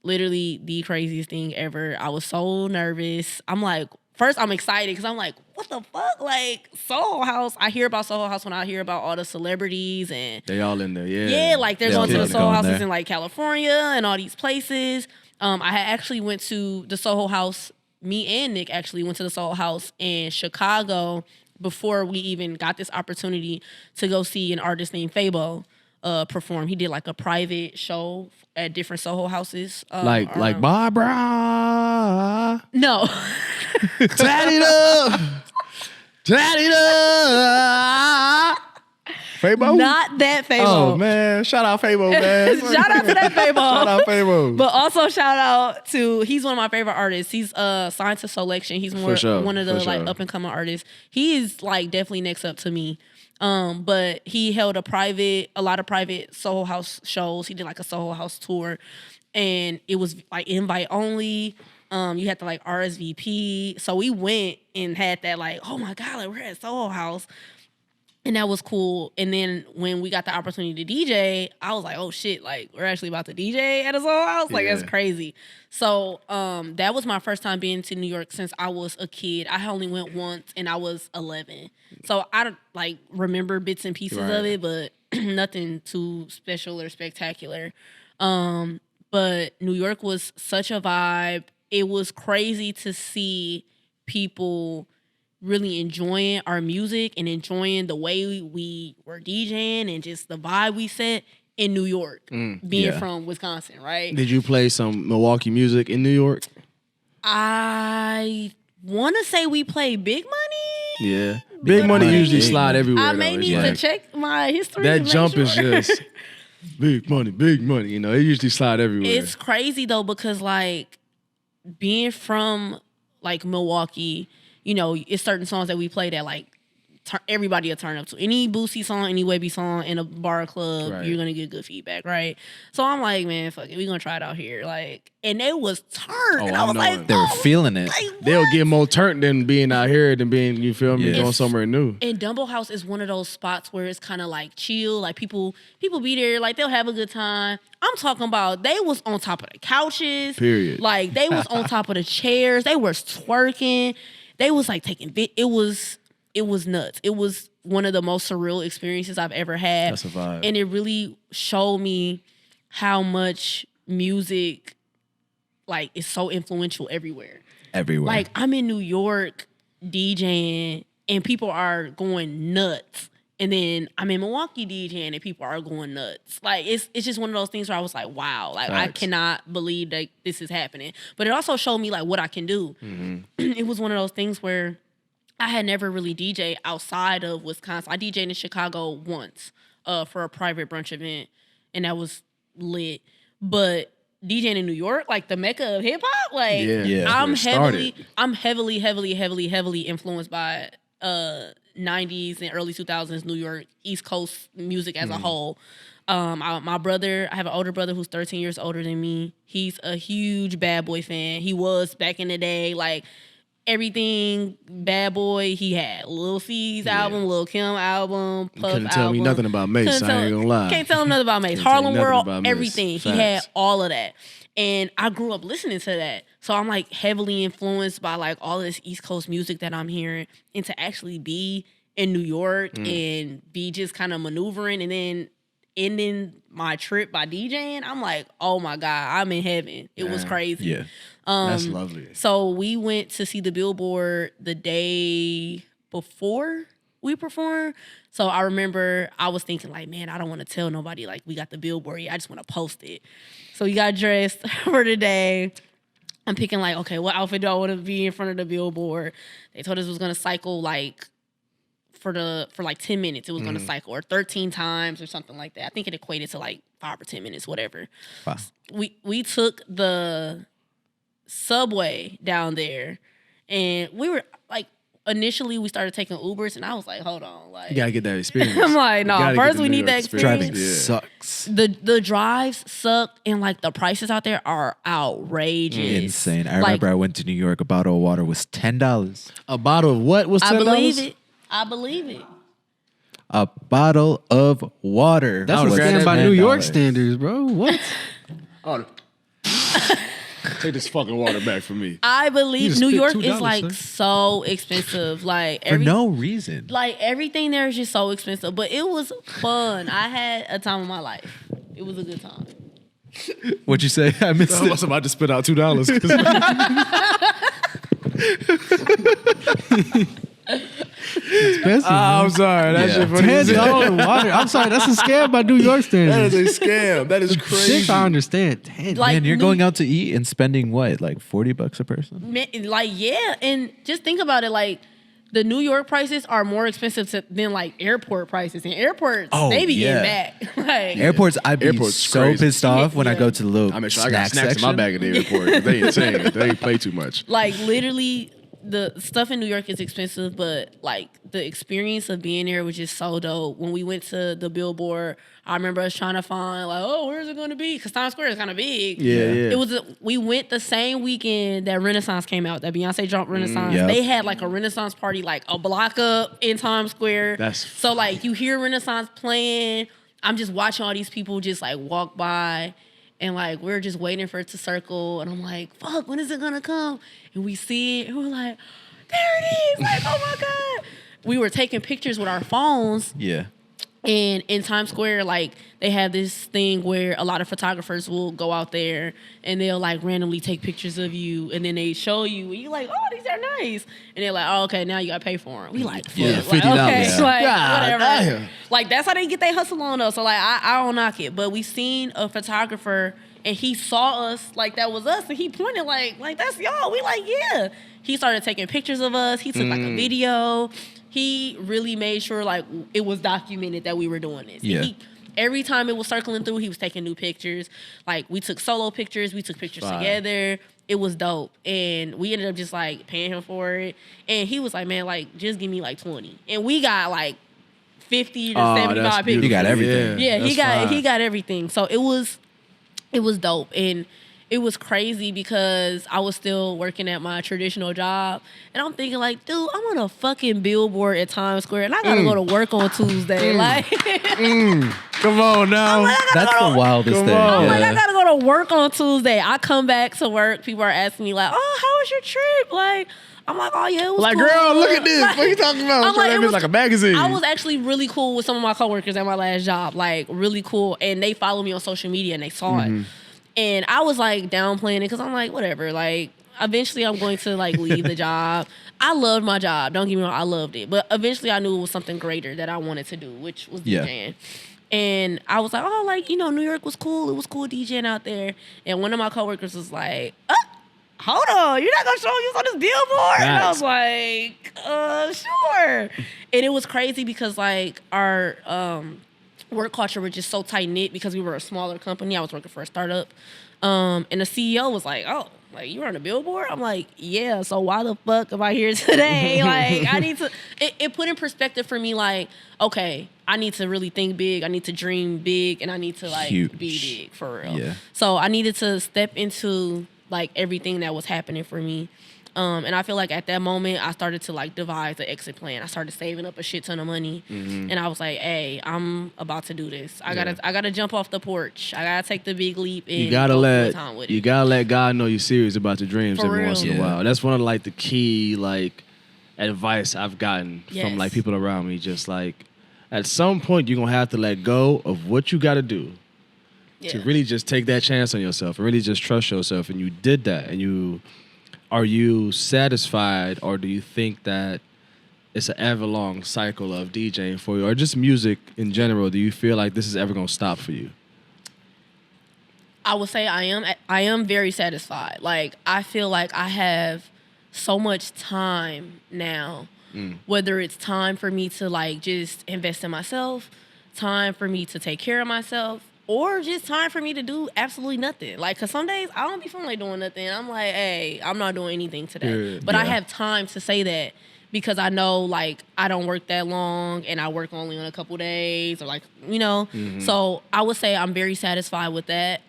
literally the craziest thing ever. I was so nervous. I'm like, first I'm excited because I'm like, what the fuck? Like, SOHO House. I hear about SOHO House when I hear about all the celebrities and they all in there, yeah, like they're They going to all the going SOHO houses there. in like California and all these places. I had actually went to the SOHO House. Me and Nick actually went to the SOHO House in Chicago before we even got this opportunity to go see an artist named Fabo perform. He did like a private show at different SOHO houses. like Barbara. No. Tat it up. Fabo? Not that Fabo. Oh man, shout out Fabo, man. Shout out to that Fabo. Shout out Fabo. But also shout out to, he's one of my favorite artists. He's signed to Selection. He's one of the like up and coming artists. He is like definitely next up to me. But he held a lot of private SOHO House shows. He did like a SOHO House tour, and it was like invite only. You had to like RSVP. So we went and had that like, oh my God, like we're at SOHO House. And that was cool. And then when we got the opportunity to DJ, I was like, oh shit, like we're actually about to DJ at a SOHO House. Like that's crazy. So that was my first time being to New York since I was a kid. I only went once and I was 11. So I like remember bits and pieces of it, but nothing too special or spectacular. But New York was such a vibe. It was crazy to see people really enjoying our music and enjoying the way we were DJing and just the vibe we set in New York, being from Wisconsin, right? Did you play some Milwaukee music in New York? I want to say we played Big Money. Yeah. Big Money usually slide everywhere. I may need to check my history. That jump is just big money. You know, it usually slide everywhere. It's crazy though because like being from like Milwaukee, you know, it's certain songs that we play that like everybody will turn up to. Any Boosie song, any Webby song in a bar or club, you're gonna get good feedback, right? So I'm like, man, fuck it, we gonna try it out here. Like, and it was turned. And I was like, they were feeling it. Like, they'll get more turned than being out here than being, you feel me, going somewhere new. And Dumbo House is one of those spots where it's kind of like chill. Like people be there, like they'll have a good time. I'm talking about they was on top of the couches. Period. Like they was on top of the chairs. They were twerking. They was like taking it was nuts. It was one of the most surreal experiences I've ever had. That's a vibe. And it really showed me how much music like is so influential everywhere. Like I'm in New York DJing and people are going nuts. And then I'm in Milwaukee DJing and people are going nuts. Like it's just one of those things where I was like, wow, like I cannot believe that this is happening. But it also showed me like what I can do. It was one of those things where I had never really DJed outside of Wisconsin. I DJed in Chicago once for a private brunch event, and that was lit. But DJing in New York, like the mecca of hip hop, like I'm heavily influenced by 90s and early 2000s New York, East Coast music as a whole. My brother, I have an older brother who's 13 years older than me. He's a huge Bad Boy fan. He was back in the day, like everything Bad Boy he had. Lil C's album, Lil Kim album, Puff couldn't tell me nothing about Mace, I ain't gonna lie. Can't tell him nothing about Mace. Harlem World, everything. Facts. He had all of that. And I grew up listening to that. So I'm like heavily influenced by like all this East Coast music that I'm hearing. And to actually be in New York and be just kind of maneuvering and then ending my trip by DJing, I'm like, oh my God, I'm in heaven. It was crazy. Yeah. That's lovely. So we went to see the Billboard the day before we performed. So I remember I was thinking like, man, I don't want to tell nobody like we got the Billboard yet. I just want to post it. So we got dressed for the day. I'm picking like, okay, what outfit do I want to be in front of the Billboard? They told us it was going to cycle like for like 10 minutes. It was going to cycle or 13 times or something like that. I think it equated to like 5 or 10 minutes, whatever. Wow. We took the subway down there and we were like, initially we started taking Ubers and I was like, hold on, like you gotta get that experience. I'm like, no, first we need that experience. Driving sucks. The drives suck and like the prices out there are outrageous. Insane. I remember I went to New York, a bottle of water was $10. A bottle of what was $10? I believe it. A bottle of water. That's was stand by New York standards, bro. What? Take this fucking water back from me. I believe New York is like so expensive. Like for no reason. Like everything there is just so expensive. But it was fun. I had a time of my life. It was a good time. What'd you say? I missed it. I was about to spit out $2. Expensive. I'm sorry. That shit funny. $10 water. I'm sorry. That's a scam by New York standards. That is a scam. That is crazy. Shit, I understand. 10. Like, man, you're going out to eat and spending what, like $40 a person? Man, like yeah, and just think about it. Like the New York prices are more expensive than like airport prices, and airports they be getting back. Like airports, I'd be so crazy. Pissed off when I go to the little. I mean, sure, I got snacks in my bag at the airport. They insane. They play too much. Like literally. the stuff in New York is expensive, but like the experience of being there was just so dope. When we went to the Billboard, I remember us trying to find like, oh, where's it going to be? Because Times Square is kind of big. Yeah. We went the same weekend that Renaissance came out, that Beyonce dropped Renaissance. They had like a Renaissance party like a block up in Times Square. So like you hear Renaissance playing. I'm just watching all these people just like walk by. And like we're just waiting for it to circle, and I'm like, "Fuck, when is it gonna come?" And we see it, and we're like, "There it is!" Like, oh my god! We were taking pictures with our phones. Yeah. And in Times Square, like they have this thing where a lot of photographers will go out there and they'll like randomly take pictures of you, and then they show you, and you're like, "Oh, these are nice." And they're like, "Oh, okay, now you gotta pay for them." We like, "Fuck, yeah, like, okay, like whatever." Damn. Like that's how they get their hustle on us. So like I don't knock it, but we seen a photographer and he saw us like that was us, and he pointed like that's y'all. We like, yeah. He started taking pictures of us. He took like a video. He really made sure like it was documented that we were doing this. Yeah. Every time it was circling through, he was taking new pictures. Like we took solo pictures, we took pictures together. It was dope, and we ended up just like paying him for it. And he was like, "Man, like just give me like 20," and we got like 50 to 75 pictures. You got everything. Yeah, he got everything. So it was dope, and it was crazy because I was still working at my traditional job, and I'm thinking like, dude, I'm on a fucking billboard at Times Square, and I gotta go to work on Tuesday. Like, come on now, that's the wildest thing. I'm like, I gotta go to work on Tuesday. I come back to work, people are asking me like, oh, how was your trip? Like, I'm like, oh yeah, it was like, cool. girl, look at this. Like, what are you talking about? I'm like, it was like a magazine. I was actually really cool with some of my coworkers at my last job, like really cool, and they follow me on social media and they saw it. And I was like downplaying it because I'm like, whatever. Like, eventually I'm going to like leave the job. I loved my job. Don't get me wrong, I loved it. But eventually I knew it was something greater that I wanted to do, which was DJing. And I was like, oh, like, New York was cool. It was cool DJing out there. And one of my coworkers was like, hold on, you're not going to show us on this billboard? And I was like, sure. And it was crazy because like our work culture was just so tight knit because we were a smaller company. I was working for a startup, and the CEO was like, "Oh, like you were on a billboard?" I'm like, "Yeah." So why the fuck am I here today? Like, I need to. It put in perspective for me. Like, okay, I need to really think big. I need to dream big, and I need to like be big for real. Yeah. So I needed to step into like everything that was happening for me. And I feel like at that moment, I started to like devise the exit plan. I started saving up a shit ton of money, and I was like, "Hey, I'm about to do this. I gotta jump off the porch. I gotta take the big leap." And you gotta let God know you're serious about your dreams every once in a while. That's one of like the key like advice I've gotten from like people around me. Just like at some point, you're gonna have to let go of what you gotta do to really just take that chance on yourself and really just trust yourself. And you did that, and Are you satisfied, or do you think that it's an ever-long cycle of DJing for you, or just music in general? Do you feel like this is ever going to stop for you? I would say I am very satisfied. Like, I feel like I have so much time now, whether it's time for me to like just invest in myself, time for me to take care of myself, or just time for me to do absolutely nothing. Like, because some days I don't be feeling like doing nothing. I'm like, hey, I'm not doing anything today. But I have time to say that because I know, like, I don't work that long and I work only on a couple days or, like, So I would say I'm very satisfied with that.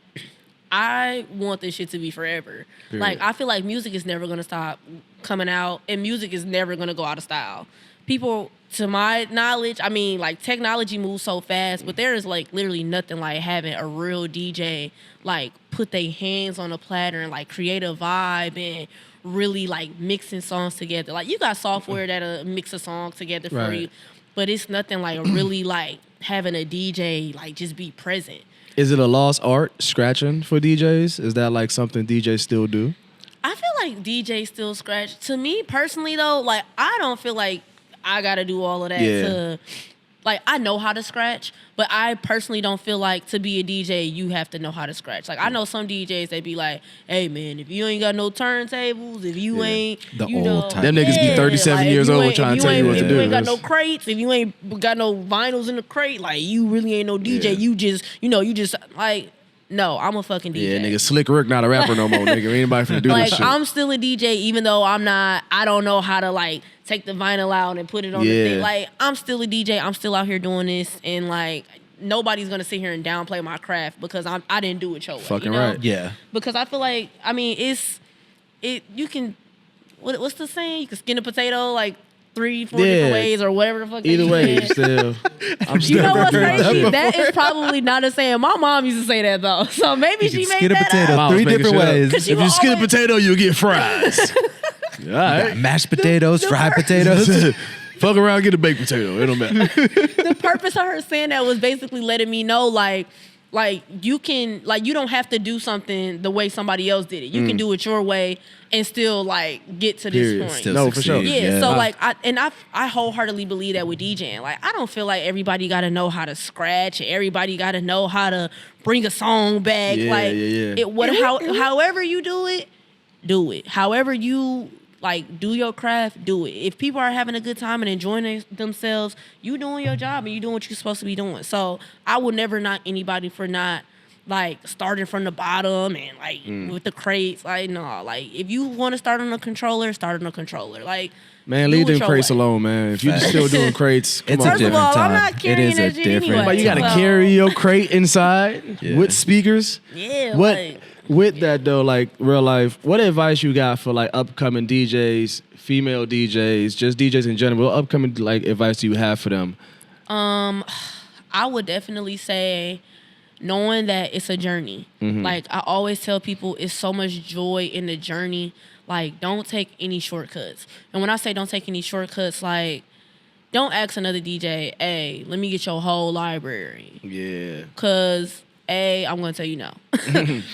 I want this shit to be forever. Like, I feel like music is never going to stop coming out, and music is never going to go out of style. People, to my knowledge, I mean, like, technology moves so fast, but there is, like, literally nothing like having a real DJ, like, put their hands on a platter and, like, create a vibe and really, like, mixing songs together. Like, you got software that'll mix a song together for you, but it's nothing like really, like, having a DJ, like, just be present. Is it a lost art, scratching for DJs? Is that, like, something DJs still do? I feel like DJs still scratch. To me, personally, though, like, I don't feel like I gotta do all of that to, like, I know how to scratch, but I personally don't feel like to be a DJ, you have to know how to scratch. Like, I know some DJs, they be like, hey, man, if you ain't got no turntables, if you ain't, them niggas be 37 years old trying to tell you what to do. If you ain't got no crates, if you ain't got no vinyls in the crate, like, you really ain't no DJ. You just, like, no, I'm a fucking DJ. Yeah, nigga, Slick Rick not a rapper no more, nigga. Anybody finna do this shit. I'm still a DJ, even though I don't know how to like take the vinyl out and put it on the thing. Like, I'm still a DJ. I'm still out here doing this, and like, nobody's gonna sit here and downplay my craft because I didn't do it your way. Fucking you know? right. Yeah. Because I feel like, I mean, you can, what's the saying? You can skin a potato like 3-4 different ways or whatever the fuck. Either way, still. You know what's crazy? That is probably not a saying. My mom used to say that though. So maybe she made skin a that potato up. 3 different ways. If you skin a potato, you'll get fries. All right. Mashed potatoes, fried potatoes. Fuck around, get a baked potato. It don't matter. The purpose of her saying that was basically letting me know, like you can, like, you don't have to do something the way somebody else did it. You can do it your way and still like get to this point. Still No, succeed. for sure. Yeah, so like I wholeheartedly believe that with DJing. Like, I don't feel like everybody got to know how to scratch. Everybody got to know how to bring a song back. However you do it, do it. However you like do your craft, do it. If people are having a good time and enjoying themselves, you doing your job and you doing what you're supposed to be doing. So I would never knock anybody for not like starting from the bottom and like with the crates. Like, no, like if you want to start on a controller, start on a controller. Like, man, leave them crates alone, man. If you're still doing crates, come It's on. a First of different all, I'm time. not carrying that shit anyway. But you gotta So- carry your crate inside with speakers. Yeah, What like- with that though, like real life, what advice you got for like upcoming DJs, female DJs, just DJs in general? What upcoming like advice do you have for them? I would definitely say knowing that it's a journey. Like, I always tell people, it's so much joy in the journey. Like, don't take any shortcuts. And when I say don't take any shortcuts, like, don't ask another DJ, hey, let me get your whole library. Yeah. Because A, I'm going to tell you no.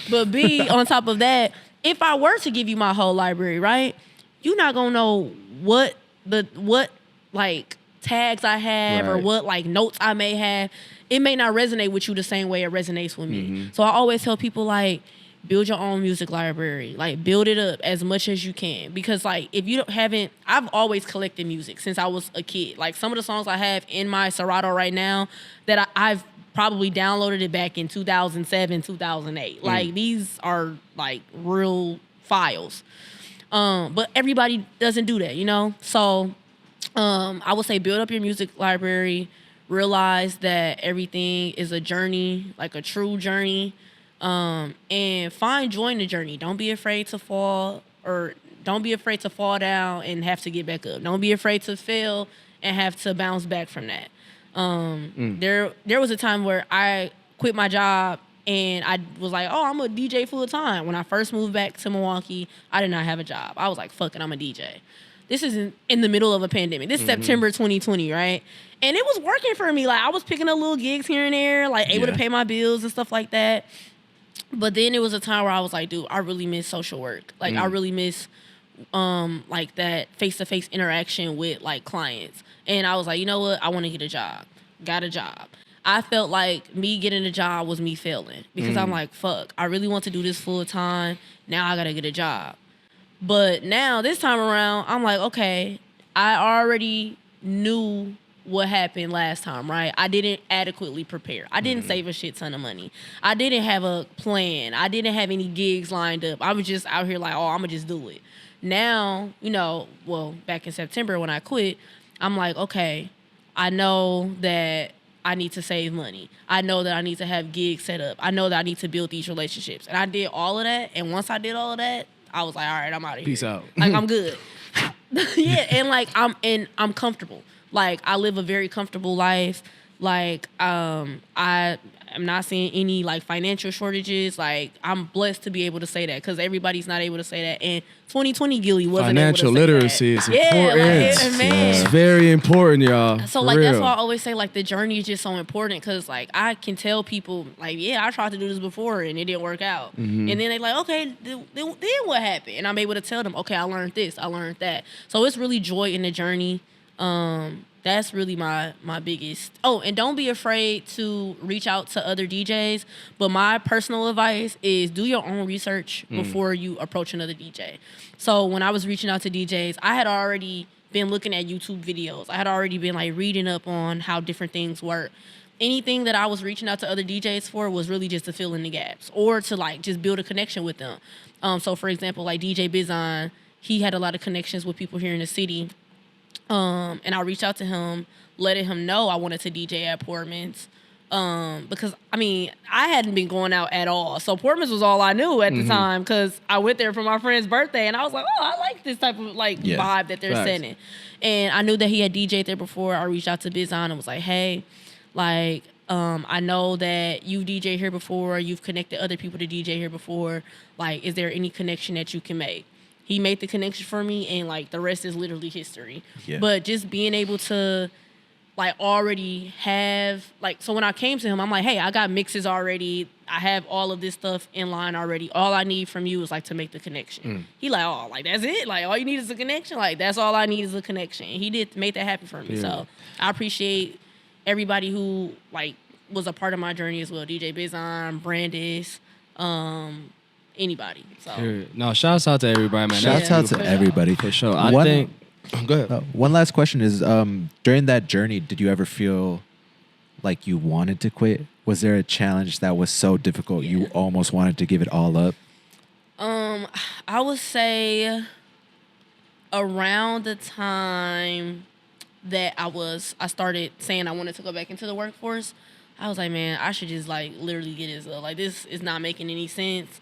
But B, on top of that, if I were to give you my whole library, right, you're not going to know what like tags I have or what like notes I may have. It may not resonate with you the same way it resonates with me. So I always tell people, like, build your own music library. Like, build it up as much as you can. Because, like, if you haven't, I've always collected music since I was a kid. Like, some of the songs I have in my Serato right now that I've probably downloaded it back in 2007, 2008. Like, these are, like, real files. But everybody doesn't do that, you know? So I would say build up your music library. Realize that everything is a journey, like a true journey. And find joy in the journey. Don't be afraid to fall, or don't be afraid to fall down and have to get back up. Don't be afraid to fail and have to bounce back from that. There was a time where I quit my job and I was like, oh, I'm a DJ full time. When I first moved back to Milwaukee, I did not have a job. I was like, fuck it, I'm a DJ. This is in the middle of a pandemic. This is September 2020, right? And it was working for me. Like, I was picking up little gigs here and there, like able to pay my bills and stuff like that. But then it was a time where I was like, dude, I really miss social work. Like, I really miss like that face-to-face interaction with like clients. And I was like, you know what? I want to get a job. Got a job. I felt like me getting a job was me failing because I'm like, fuck, I really want to do this full time. Now I got to get a job. But now this time around, I'm like, okay, I already knew what happened last time, right? I didn't adequately prepare. I didn't save a shit ton of money. I didn't have a plan. I didn't have any gigs lined up. I was just out here like, oh, I'm going to just do it. Now, you know, well, back in September when I quit, I'm like, okay, I know that I need to save money. I know that I need to have gigs set up. I know that I need to build these relationships. And I did all of that. And once I did all of that, I was like, all right, I'm out of here. Peace out. Like, I'm good. Yeah, and like I'm comfortable. Like, I live a very comfortable life. Like, I am not seeing any like financial shortages. Like, I'm blessed to be able to say that because everybody's not able to say that. And 2020 Gilly wasn't financial able to say literacy that. is important. Like, man. It's very important, y'all. So For like real. that's why I always say like the journey is just so important because like I can tell people like, yeah, I tried to do this before and it didn't work out. And then they're like, okay, then what happened? And I'm able to tell them, okay, I learned this, I learned that. So it's really joy in the journey. That's really my biggest. Oh, and don't be afraid to reach out to other DJs. But my personal advice is do your own research before you approach another DJ. So when I was reaching out to DJs, I had already been looking at YouTube videos. I had already been like reading up on how different things work. anything that I was reaching out to other DJs for was really just to fill in the gaps or to like just build a connection with them. So for example, like DJ Bizon, he had a lot of connections with people here in the city. And I reached out to him, letting him know I wanted to DJ at Portman's. Because I mean, I hadn't been going out at all. So Portman's was all I knew at the time because I went there for my friend's birthday and I was like, oh, I like this type of like vibe that they're setting. And I knew that he had DJed there before. I reached out to Bizon and was like, hey, like, I know that you've DJed here before. You've connected other people to DJ here before. Like, is there any connection that you can make? He made the connection for me, and like the rest is literally history. Yeah. But just being able to like already have like, so when I came to him, I'm like, hey, I got mixes already. I have all of this stuff in line already. All I need from you is like to make the connection. He like, oh, like that's it? Like all you need is a connection? Like that's all I need is a connection. And he did make that happen for me. Yeah. So I appreciate everybody who like was a part of my journey as well. DJ Bizon, Brandis, anybody. So no, shouts out to everybody, man. Shouts out to everybody for sure. I think. Go ahead. One last question is: during that journey, did you ever feel like you wanted to quit? Was there a challenge that was so difficult you almost wanted to give it all up? I would say around the time that I started saying I wanted to go back into the workforce, I was like, man, I should just like literally get this up. Like this is not making any sense.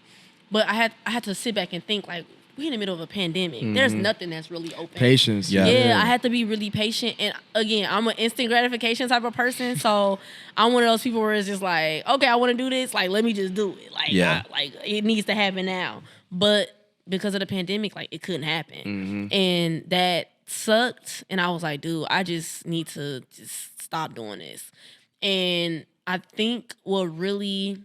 But I had to sit back and think like, we're in the middle of a pandemic. There's nothing that's really open. Patience. Yeah, I had to be really patient. And again, I'm an instant gratification type of person. So I'm one of those people where it's just like, okay, I want to do this. Like, let me just do it. Like, like it needs to happen now. But because of the pandemic, like it couldn't happen. And that sucked. And I was like, dude, I just need to just stop doing this. And I think what really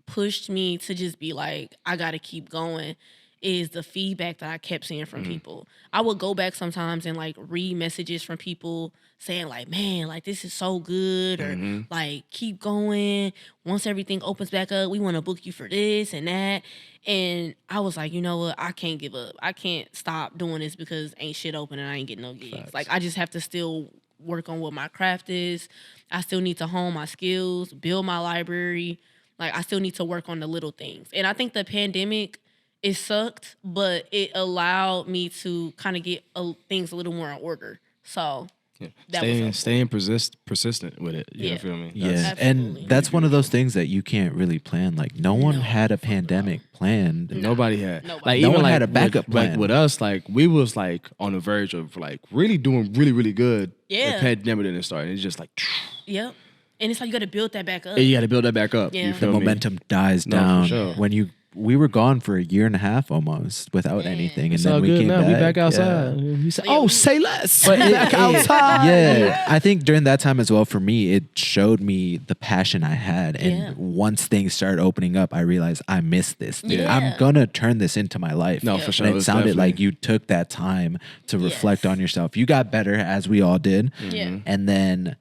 pushed me to just be like, I got to keep going is the feedback that I kept seeing from people. I would go back sometimes and like read messages from people saying like, man, like this is so good, or like keep going. Once everything opens back up, we want to book you for this and that. And I was like, you know what? I can't give up. I can't stop doing this because ain't shit open and I ain't getting no gigs. Facts. Like I just have to still work on what my craft is. I still need to hone my skills, build my library. Like I still need to work on the little things. And I think the pandemic, it sucked, but it allowed me to kind of get things a little more in order. So staying persistent with it. You feel me? And that's one of those things that you can't really plan. Like no one had a pandemic planned. Nobody had. Like no one had a backup plan. Like with us, like we was like on the verge of like really doing really, really good. Yeah. The pandemic didn't start. It's just like. Yep. And it's like you got to build that back up. You got to build that back up. Yeah. The momentum dies down. For sure. When we were gone for a year and a half almost without anything, and then we came back. We back outside. He said, "Oh, say less." But back outside. Yeah, I think during that time as well, for me, it showed me the passion I had. And once things started opening up, I realized I missed this. Yeah. I'm gonna turn this into my life. No, for sure. And it sounded like you took that time to reflect on yourself. You got better, as we all did. And then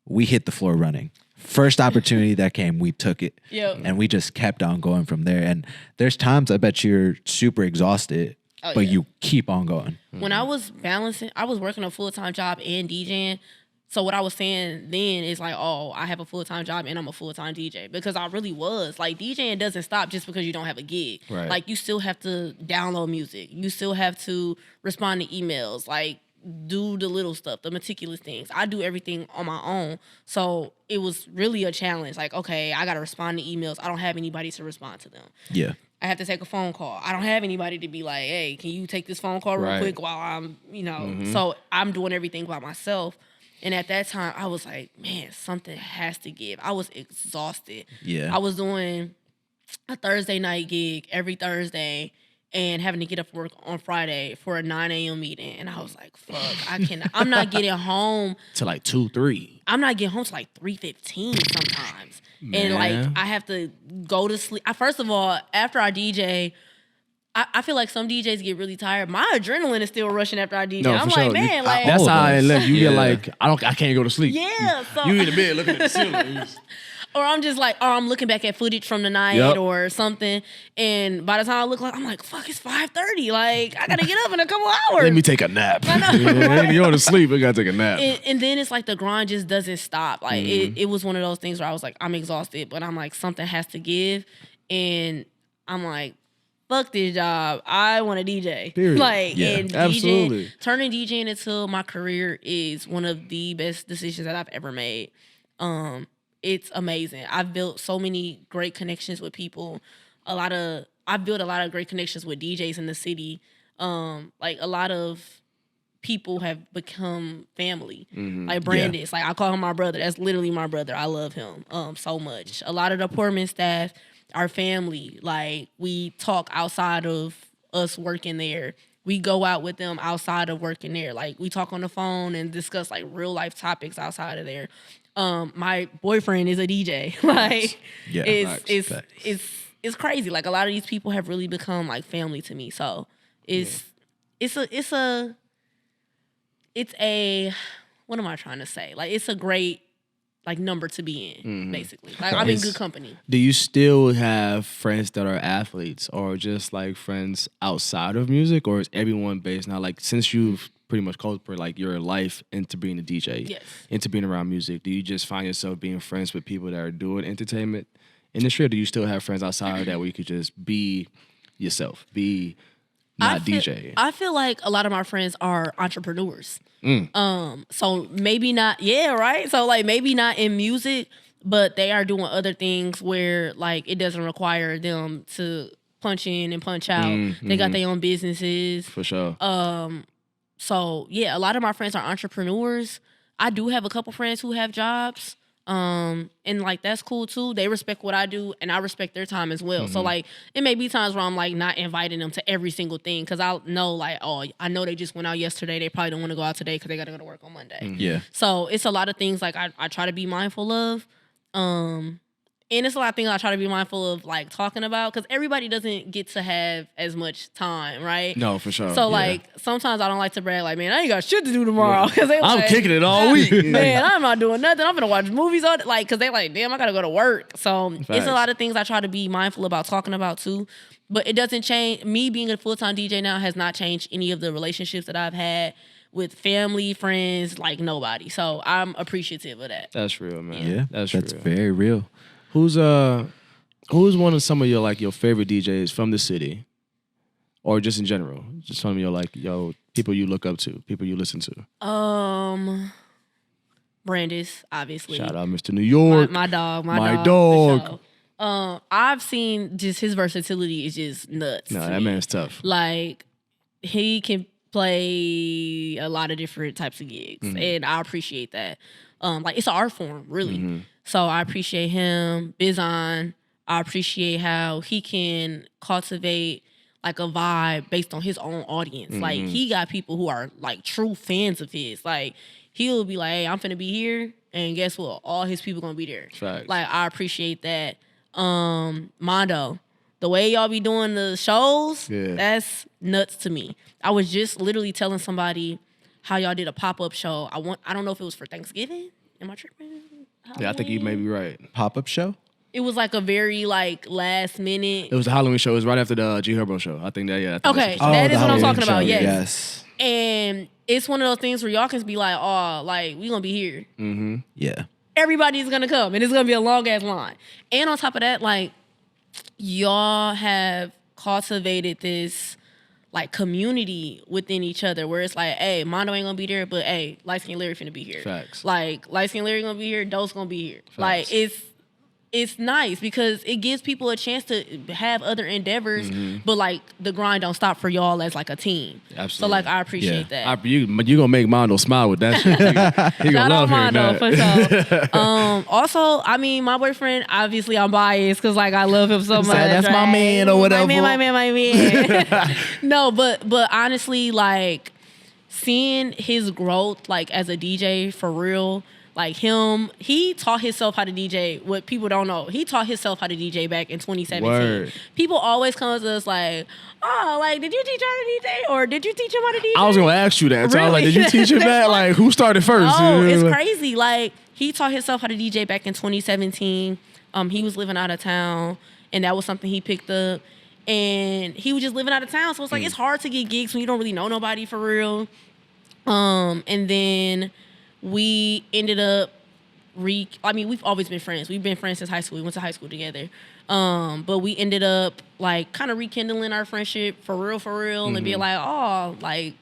we hit the floor running. First opportunity that came, we took it. And we just kept on going from there. And there's times I bet you're super exhausted, but you keep on going. When I was balancing, I was working a full-time job and DJing. So what I was saying then is like, oh, I have a full-time job and I'm a full-time DJ. Because I really was. Like, DJing doesn't stop just because you don't have a gig. Right. Like, you still have to download music. You still have to respond to emails. Like, do the little stuff, the meticulous things. I do everything on my own. So it was really a challenge. Like, okay, I got to respond to emails. I don't have anybody to respond to them. Yeah. I have to take a phone call. I don't have anybody to be like, hey, can you take this phone call real quick while I'm, So I'm doing everything by myself. And at that time, I was like, man, something has to give. I was exhausted. Yeah. I was doing a Thursday night gig every Thursday and having to get up for work on Friday for a 9 a.m. meeting. And I was like, fuck, I cannot. I'm not getting home. To like 2, 3. I'm not getting home to like 3:15 sometimes. Man. And like, I have to go to sleep. First of all, after I DJ, I feel like some DJs get really tired. My adrenaline is still rushing after I DJ. No, I'm like, sure. Man, like that's how I live. You get like, I can't go to sleep. Yeah. You in the bed looking at the ceiling. Or I'm just like, or I'm looking back at footage from the night or something, and by the time I look, like I'm like, fuck, it's 5:30. Like I gotta get up in a couple hours. Let me take a nap. I know. You go to sleep, I gotta take a nap. And then it's like the grind just doesn't stop. Like it was one of those things where I was like, I'm exhausted, but I'm like, something has to give, and I'm like, fuck this job. I want to DJ. Period. Like, and absolutely. Turning DJing into my career is one of the best decisions that I've ever made. It's amazing. I've built so many great connections with people. I've built a lot of great connections with DJs in the city. Like a lot of people have become family. Like Brandis, like I call him my brother. That's literally my brother. I love him so much. A lot of the Portman staff, our family, like we talk outside of us working there. We go out with them outside of working there. Like we talk on the phone and discuss like real life topics outside of there. My boyfriend is a DJ. Like it's crazy. Like a lot of these people have really become like family to me. So it's a what am I trying to say? Like it's a great like number to be in, basically. Like I'm in good company. Do you still have friends that are athletes or just like friends outside of music, or is everyone based now? Like since you've pretty much cultivated like your life into being a DJ, into being around music, do you just find yourself being friends with people that are doing entertainment industry, or do you still have friends outside of that where you could just be yourself, be not DJ? I feel like a lot of my friends are entrepreneurs. So maybe not, right? So like maybe not in music, but they are doing other things where like it doesn't require them to punch in and punch out. They got their own businesses. For sure. So yeah, a lot of my friends are entrepreneurs. I do have a couple friends who have jobs. And like that's cool too. They respect what I do and I respect their time as well. So like it may be times where I'm like not inviting them to every single thing because I know like, oh, I know they just went out yesterday. They probably don't want to go out today because they got to go to work on Monday. Yeah. So it's a lot of things like I try to be mindful of. And it's a lot of things I try to be mindful of, like, talking about, because everybody doesn't get to have as much time, right? No, for sure. So, like, sometimes I don't like to brag, like, man, I ain't got shit to do tomorrow. Cause they I'm like, kicking it all week. Man, I'm not doing nothing. I'm going to watch movies all like, because they like, damn, I got to go to work. So, it's a lot of things I try to be mindful about talking about, too. But it doesn't change. Me being a full-time DJ now has not changed any of the relationships that I've had with family, friends, like, nobody. So, I'm appreciative of that. That's real, man. Yeah, that's very real. Who's one of some of your favorite DJs from the city, or just in general? Just some of your people you look up to, people you listen to. Brandis, obviously. Shout out, Mr. New York. My dog. For sure. I've seen just his versatility is just nuts. No, that man's tough. Like he can play a lot of different types of gigs, and I appreciate that. Like it's an art form, really. So I appreciate him. Bizon, I appreciate how he can cultivate like a vibe based on his own audience. Like he got people who are like true fans of his. Like he'll be like, hey, I'm finna be here, and guess what? All his people gonna be there. Facts. Like I appreciate that. Mondo, the way y'all be doing the shows, that's nuts to me. I was just literally telling somebody how y'all did a pop-up show. I don't know if it was for Thanksgiving. Am I tripping? Yeah, I think you may be right. Pop-up show? It was like a very like last minute. It was a Halloween show. It was right after the G Herbo show. I think that, yeah. Okay, that is what I'm talking about. Yes. And it's one of those things where y'all can be like, oh, like, we gonna be here. Yeah. Everybody's gonna come, and it's gonna be a long ass line. And on top of that, like, y'all have cultivated this like community within each other where it's like, hey, Mondo ain't gonna be there, but hey, Light Skin Larry finna be here. Facts. Like, Light Skin Larry gonna be here, Doe's gonna be here. Facts. Like, it's nice because it gives people a chance to have other endeavors, but like the grind don't stop for y'all as like a team. Absolutely. So like I appreciate that. You gonna make Mondo smile with that shit. He gonna love hearing Mondo, that. for sure. Also, I mean, my boyfriend, obviously I'm biased because like I love him so much. That's my man or whatever. My man. No, but honestly, like seeing his growth like as a DJ for real, Like he taught himself how to DJ. What people don't know, he taught himself how to DJ back in 2017. Word. People always come to us like, oh, like, did you teach how to DJ? Or did you teach him how to DJ? I was going to ask you that. Really? So I was like, did you teach him that? Like, who started first? Oh, it's crazy. Like, he taught himself how to DJ back in 2017. He was living out of town, and that was something he picked up. And he was just living out of town. So it's like, it's hard to get gigs when you don't really know nobody for real. And then we ended up we've always been friends. We've been friends since high school. We went to high school together. But we ended up like kind of rekindling our friendship for real, and being like, oh, like,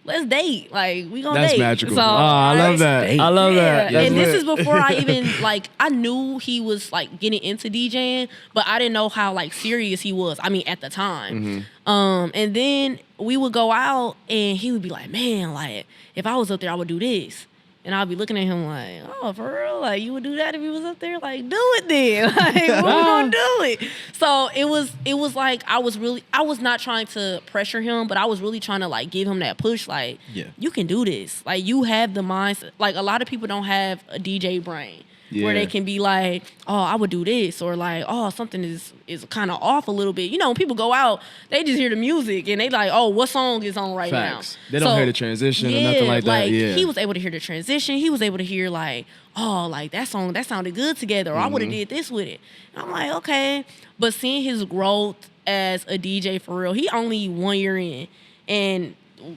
let's date. Like, we gonna date. That's magical. So, I love that. I love that. That's and this is before I even, like, I knew he was, like, getting into DJing, but I didn't know how, like, serious he was. I mean, at the time. And then we would go out, and he would be like, man, like, if I was up there, I would do this. And I'll be looking at him like, oh, for real? Like, you would do that if you was up there? Like, do it then. Like, we're gonna do it. So it was like, I was not trying to pressure him, but I was really trying to, like, give him that push. Like, you can do this. Like, you have the mindset. Like, a lot of people don't have a DJ brain. Where they can be like, oh, I would do this, or like, oh, something is kind of off a little bit. You know, when people go out, they just hear the music and they like, oh, what song is on right now? They don't hear the transition or nothing like that. He was able to hear the transition. He was able to hear like, oh, like that song, that sounded good together, or I would have did this with it. And I'm like, okay. But seeing his growth as a DJ for real, he only 1 year in, and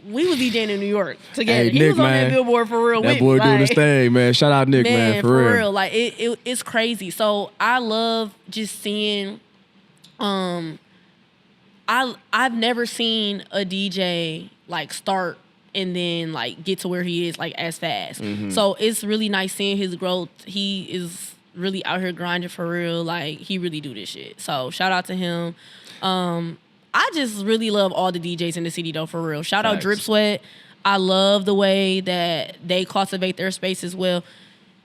we was DJing in New York together. Hey, he Nick, was on that Billboard for real. That boy doing his thing, man. Shout out Nick, man, for real. Like it's crazy. So I love just seeing. I've never seen a DJ like start and then like get to where he is like as fast. So it's really nice seeing his growth. He is really out here grinding for real. Like he really do this shit. So shout out to him. I just really love all the DJs in the city, though, for real. Shout out Drip Sweat. I love the way that they cultivate their space as well.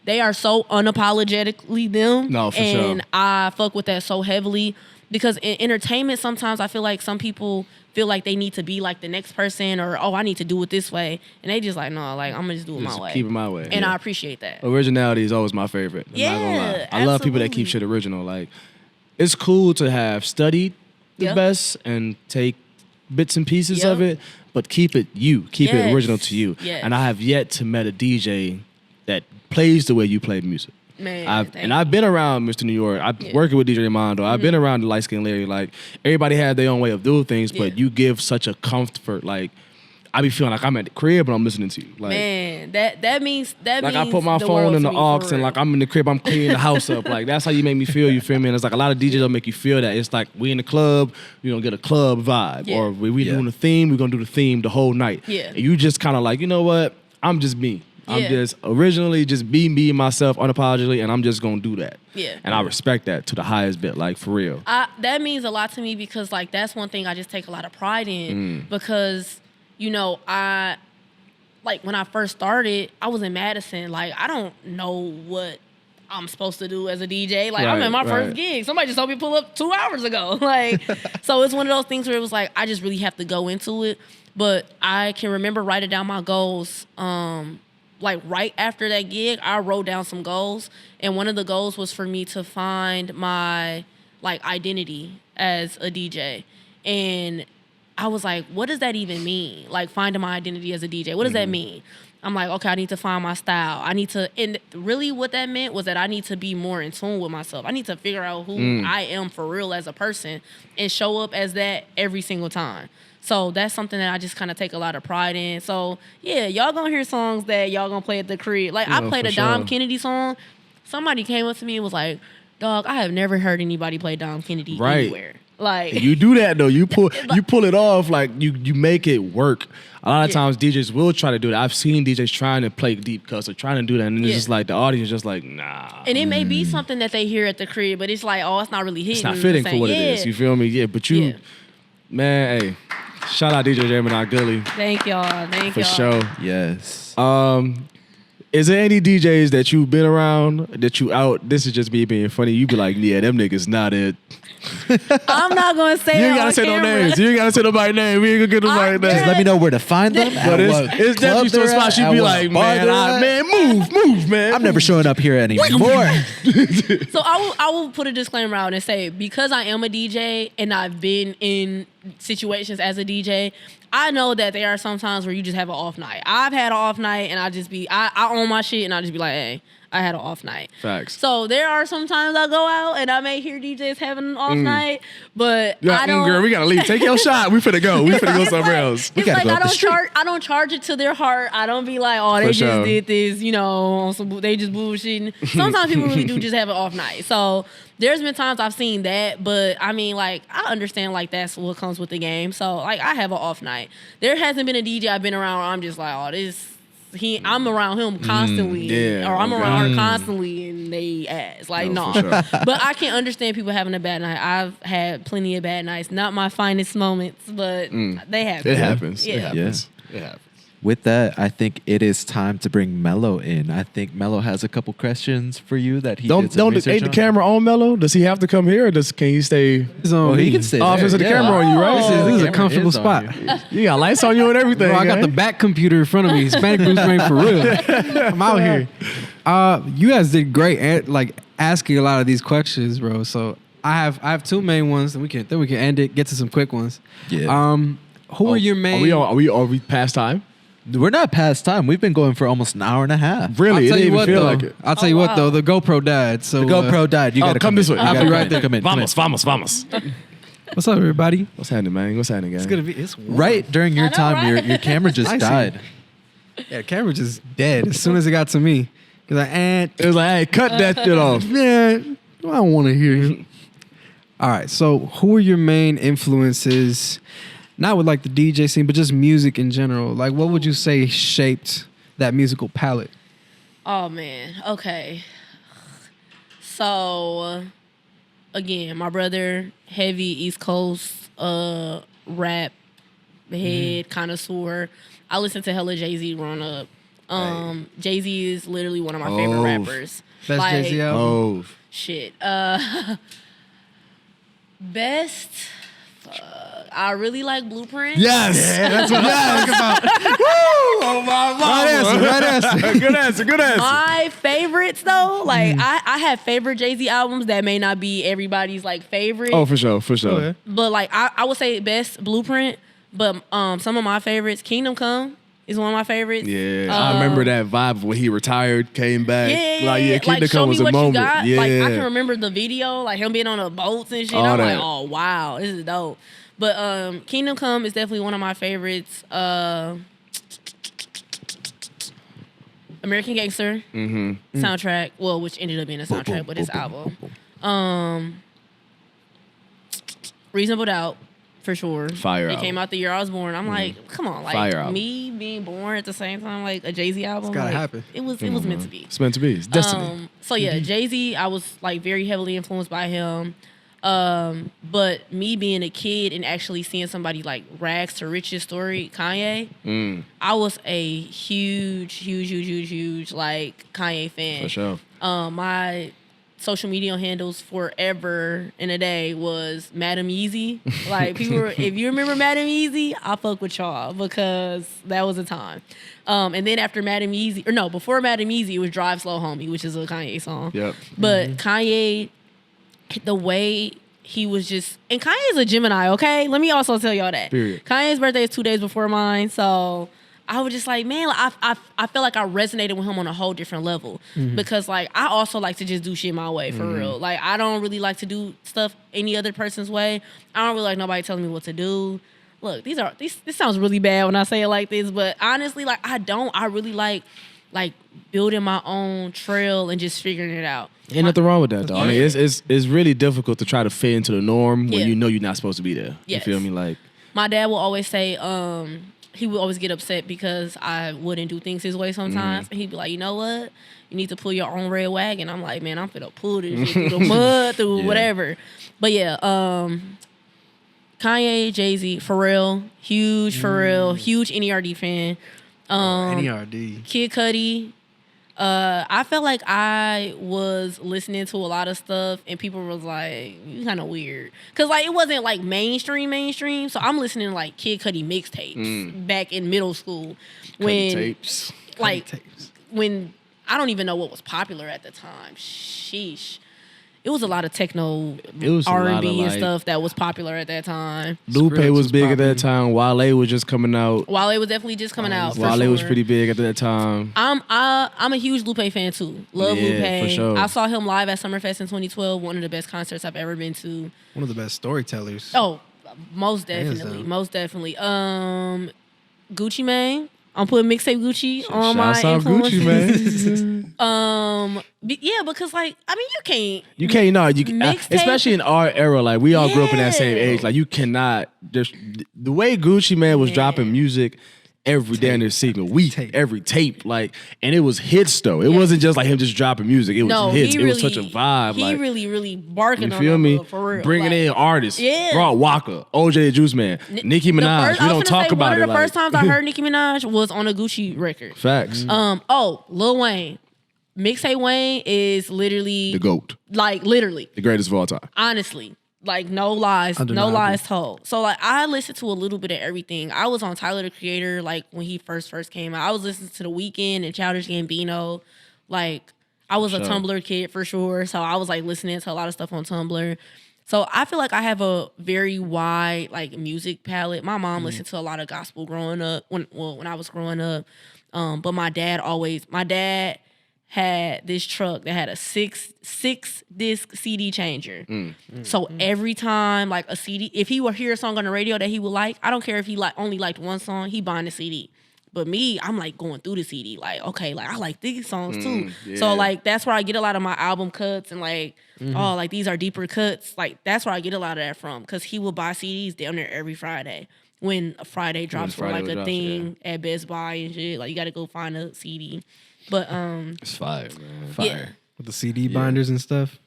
They are so unapologetically them. No, for sure. And I fuck with that so heavily because in entertainment, sometimes I feel like some people feel like they need to be like the next person or, oh, I need to do it this way. And they just like, no, like, I'm going to just do it my way. Keep it my way. And I appreciate that. Originality is always my favorite. I'm not gonna lie. I love people that keep shit original. Like, it's cool to have studied the best and take bits and pieces of it, but keep it you. Keep it original to you. And I have yet to met a DJ that plays the way you play music. Man, I've been around Mr. New York. I've working with DJ Mondo. I've been around the light skin Larry. Like everybody had their own way of doing things, but you give such a comfort. Like I be feeling like I'm at the crib, but I'm listening to you. Like, man, that means like I put my phone in the aux and like I'm in the crib, I'm cleaning the house up. Like that's how you make me feel. You feel me? And it's like a lot of DJs don't make you feel that. It's like we in the club, we gonna get a club vibe, or we doing a theme, we gonna do the theme the whole night. And you just kind of like, you know what? I'm just me. I'm just originally just be me myself unapologetically, and I'm just gonna do that. And I respect that to the highest bit, like for real. That means a lot to me because like that's one thing I just take a lot of pride in because. You know, when I first started, I was in Madison. Like, I don't know what I'm supposed to do as a DJ. Like, I'm in my first gig. Somebody just told me to pull up 2 hours ago. Like, so it's one of those things where it was like, I just really have to go into it. But I can remember writing down my goals. Like, right after that gig, I wrote down some goals. And one of the goals was for me to find my, like, identity as a DJ. And I was like, what does that even mean? Like finding my identity as a DJ. What does that mean? I'm like, okay, I need to find my style. I need to, and really what that meant was that I need to be more in tune with myself. I need to figure out who I am for real as a person and show up as that every single time. So that's something that I just kind of take a lot of pride in. So yeah, y'all gonna hear songs that y'all gonna play at the crib. Like I played a Dom Kennedy song. Somebody came up to me and was like, dog, I have never heard anybody play Dom Kennedy anywhere. Like you do that though. You pull it off. Like you make it work. A lot of times DJs will try to do that. I've seen DJs trying to play deep cuts or trying to do that, and it's just like the audience just like nah. And it may be something that they hear at the crib, but it's like, oh, it's not really hitting. It's not fitting for what it is. You feel me? Yeah, but you, man, hey, shout out DJ Gemini Gilly. Thank y'all. For sure. Yes. Is there any DJs that you've been around that you out? This is just me being funny. You be like, yeah, them niggas not it. I'm not gonna say. You ain't gotta say no names. You ain't gotta say nobody's name. We ain't gonna get nobody name. Just let me know where to find them. But it's definitely some spots you be like, man, move, man. I'm never showing up here anymore. So I will put a disclaimer out and say, because I am a DJ and I've been in situations as a DJ, I know that there are some times where you just have an off night. I've had an off night and I own my shit and I just be like, hey, I had an off night. Facts. So there are some times I go out and I may hear DJs having an off night, but I don't. Girl, we gotta leave. Take your shot. We finna go. We finna go somewhere else. It's like I don't charge it to their heart. I don't be like, oh, they just did this, you know, they just bullshitting. Sometimes people really do just have an off night. So there's been times I've seen that, but I mean, like, I understand, like, that's what comes with the game. So, like, I have an off night. There hasn't been a DJ I've been around where I'm just like, oh, I'm around him constantly, or I'm around her constantly, and they ass. Like, no. Sure. But I can understand people having a bad night. I've had plenty of bad nights. Not my finest moments, but they happen. It happens. Yeah. It happens. Yeah. It happens. With that, I think it is time to bring Mello in. I think Mello has a couple questions for you that he don't ain't the camera on Mello? Does he have to come here, or can he stay? Oh, he can stay. Office of the camera on you, right? This is a comfortable spot. You got lights on you and everything. Bro, I got the back computer in front of me. Hispanic Blues Brain for real. I'm out here. You guys did great at like asking a lot of these questions, bro. So I have two main ones, and we can end it. Get to some quick ones. Yeah. Who are your main? Are we past time? We're not past time. We've been going for almost an hour and a half. Really? It didn't even feel like it. I'll tell you what, though. The GoPro died. So the GoPro died. You gotta come this way. I'll be right there. Come in. Vamos. What's up, everybody? What's happening, man? What's happening, guys? It's warm. Right during your time, your camera just died. Yeah, the camera just dead as soon as it got to me. It was like, it was like, hey, cut that shit off. Man, I don't want to hear you. All right, so who are your main influences? Not with like the DJ scene, but just music in general. Like, what would you say shaped that musical palette? Oh, man. Okay. So, again, my brother, heavy East Coast rap head connoisseur. I listened to hella Jay-Z growing up. Jay-Z is literally one of my favorite rappers. Best like, Jay-Z album? Shit. Best... I really like Blueprint. Yes. Yeah, that's what I'm talking about. Woo! Oh, my Right answer. Good answer. My favorites, though, like, I have favorite Jay-Z albums that may not be everybody's, like, favorite. Oh, for sure. Okay. But, like, I would say best Blueprint. But some of my favorites, Kingdom Come is one of my favorites. Yeah, I remember that vibe when he retired, came back. Yeah. Kingdom Come was a moment. Yeah. Like, I can remember the video, like, him being on the boats and shit. I'm like, oh, wow, this is dope. But Kingdom Come is definitely one of my favorites. American Gangster soundtrack. Well, which ended up being a soundtrack, but his album. Reasonable Doubt, for sure. Fire album. It came out the year I was born. I'm like, come on, like me being born at the same time, like a Jay-Z album. It's gotta like, happen. It was meant to be. It's meant to be. It's destiny. So yeah, Jay-Z, I was like very heavily influenced by him. But me being a kid and actually seeing somebody like rags to riches story, Kanye, I was a huge like Kanye fan. For sure. My social media handles forever and a day was Madam Yeezy. Like if you remember Madam Yeezy, I fuck with y'all because that was a time. And then after Madam Yeezy, before Madam Yeezy, it was Drive Slow Homie, which is a Kanye song. Yep. But Kanye, the way he was just... And Kanye is a Gemini, okay? Let me also tell y'all that. Period. Kanye's birthday is 2 days before mine, so I was just like, man, I feel like I resonated with him on a whole different level. Because, like, I also like to just do shit my way, for real. Like, I don't really like to do stuff any other person's way. I don't really like nobody telling me what to do. Look, this sounds really bad when I say it like this, but honestly, like, I really like building my own trail and just figuring it out. Ain't nothing wrong with that, though. I mean, it's really difficult to try to fit into the norm when you know you're not supposed to be there. Yes. You feel me? Like, my dad will always say, he would always get upset because I wouldn't do things his way sometimes. And he'd be like, you know what? You need to pull your own red wagon. I'm like, man, I'm finna pull this shit through the mud, through whatever. But yeah, Kanye, Jay-Z, Pharrell, huge Pharrell, huge NERD fan. NERD. Kid Cudi, I felt like I was listening to a lot of stuff and people was like, you kind of weird. Cause like it wasn't like mainstream. So I'm listening to like Kid Cudi mixtapes back in middle school. When I don't even know what was popular at the time. Sheesh. It was a lot of techno, R&B and stuff that was popular at that time. Lupe was big at that time. Wale was just coming out. Wale was definitely just coming out. Wale was pretty big at that time. I'm a huge Lupe fan too. Love Lupe. For sure. I saw him live at Summerfest in 2012. One of the best concerts I've ever been to. One of the best storytellers. Oh, most definitely. Gucci Mane. I'm putting mixtape Gucci on my influences. Gucci, man. Yeah, because like I mean, you can't especially in our era. Like we all grew up in that same age. Like you cannot just the way Gucci Mane was dropping music every day in their signal, every tape, like, and it was hits though. It wasn't just like him just dropping music. It was hits. It was such a vibe. He really barking on feel me? For real. Bringing in artists. Yeah. Brought Waka, OJ the Juice Man, Nicki Minaj. We don't talk about it. One of the first times I heard Nicki Minaj was on a Gucci record. Facts. Lil Wayne. Mixtape Wayne is literally the GOAT. Like literally. The greatest of all time. Honestly. Like no lies told. So like I listened to a little bit of everything. I was on Tyler the Creator like when he first came out. I was listening to The Weeknd and Childish Gambino. Like I was a Tumblr kid for sure. So I was like listening to a lot of stuff on Tumblr. So I feel like I have a very wide like music palette. My mom listened to a lot of gospel growing up when I was growing up. But my dad had this truck that had a six disc CD changer. So every time like a CD, if he would hear a song on the radio that he would like, I don't care if he only liked one song, he buying the CD. But me, I'm like going through the CD, like, okay, like I like these songs too. Yeah. So like that's where I get a lot of my album cuts and like, oh, like these are deeper cuts. Like that's where I get a lot of that from. Cause he will buy CDs down there every Friday. When a Friday drops for like a thing at Best Buy and shit. Like you gotta go find a CD. But it's fire, man. Yeah. With the CD binders and stuff.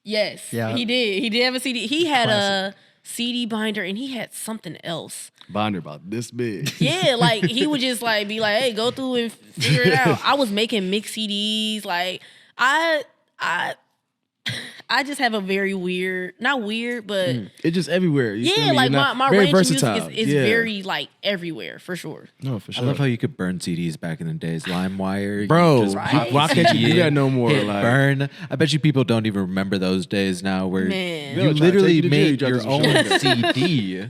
Yes, he did. He did have a CD. He had a CD binder and he had something else. Binder about this big. Yeah, like he would just like be like, "Hey, go through and figure it out." I was making mixed CDs. Like I just have a very weird, not weird, but it's just everywhere. Yeah, like my range of music is very like everywhere for sure. No, for sure. I love how you could burn CDs back in the days. LimeWire, bro. Why can't you do that no more? Like burn. I bet you people don't even remember those days now, where you literally made your own CD.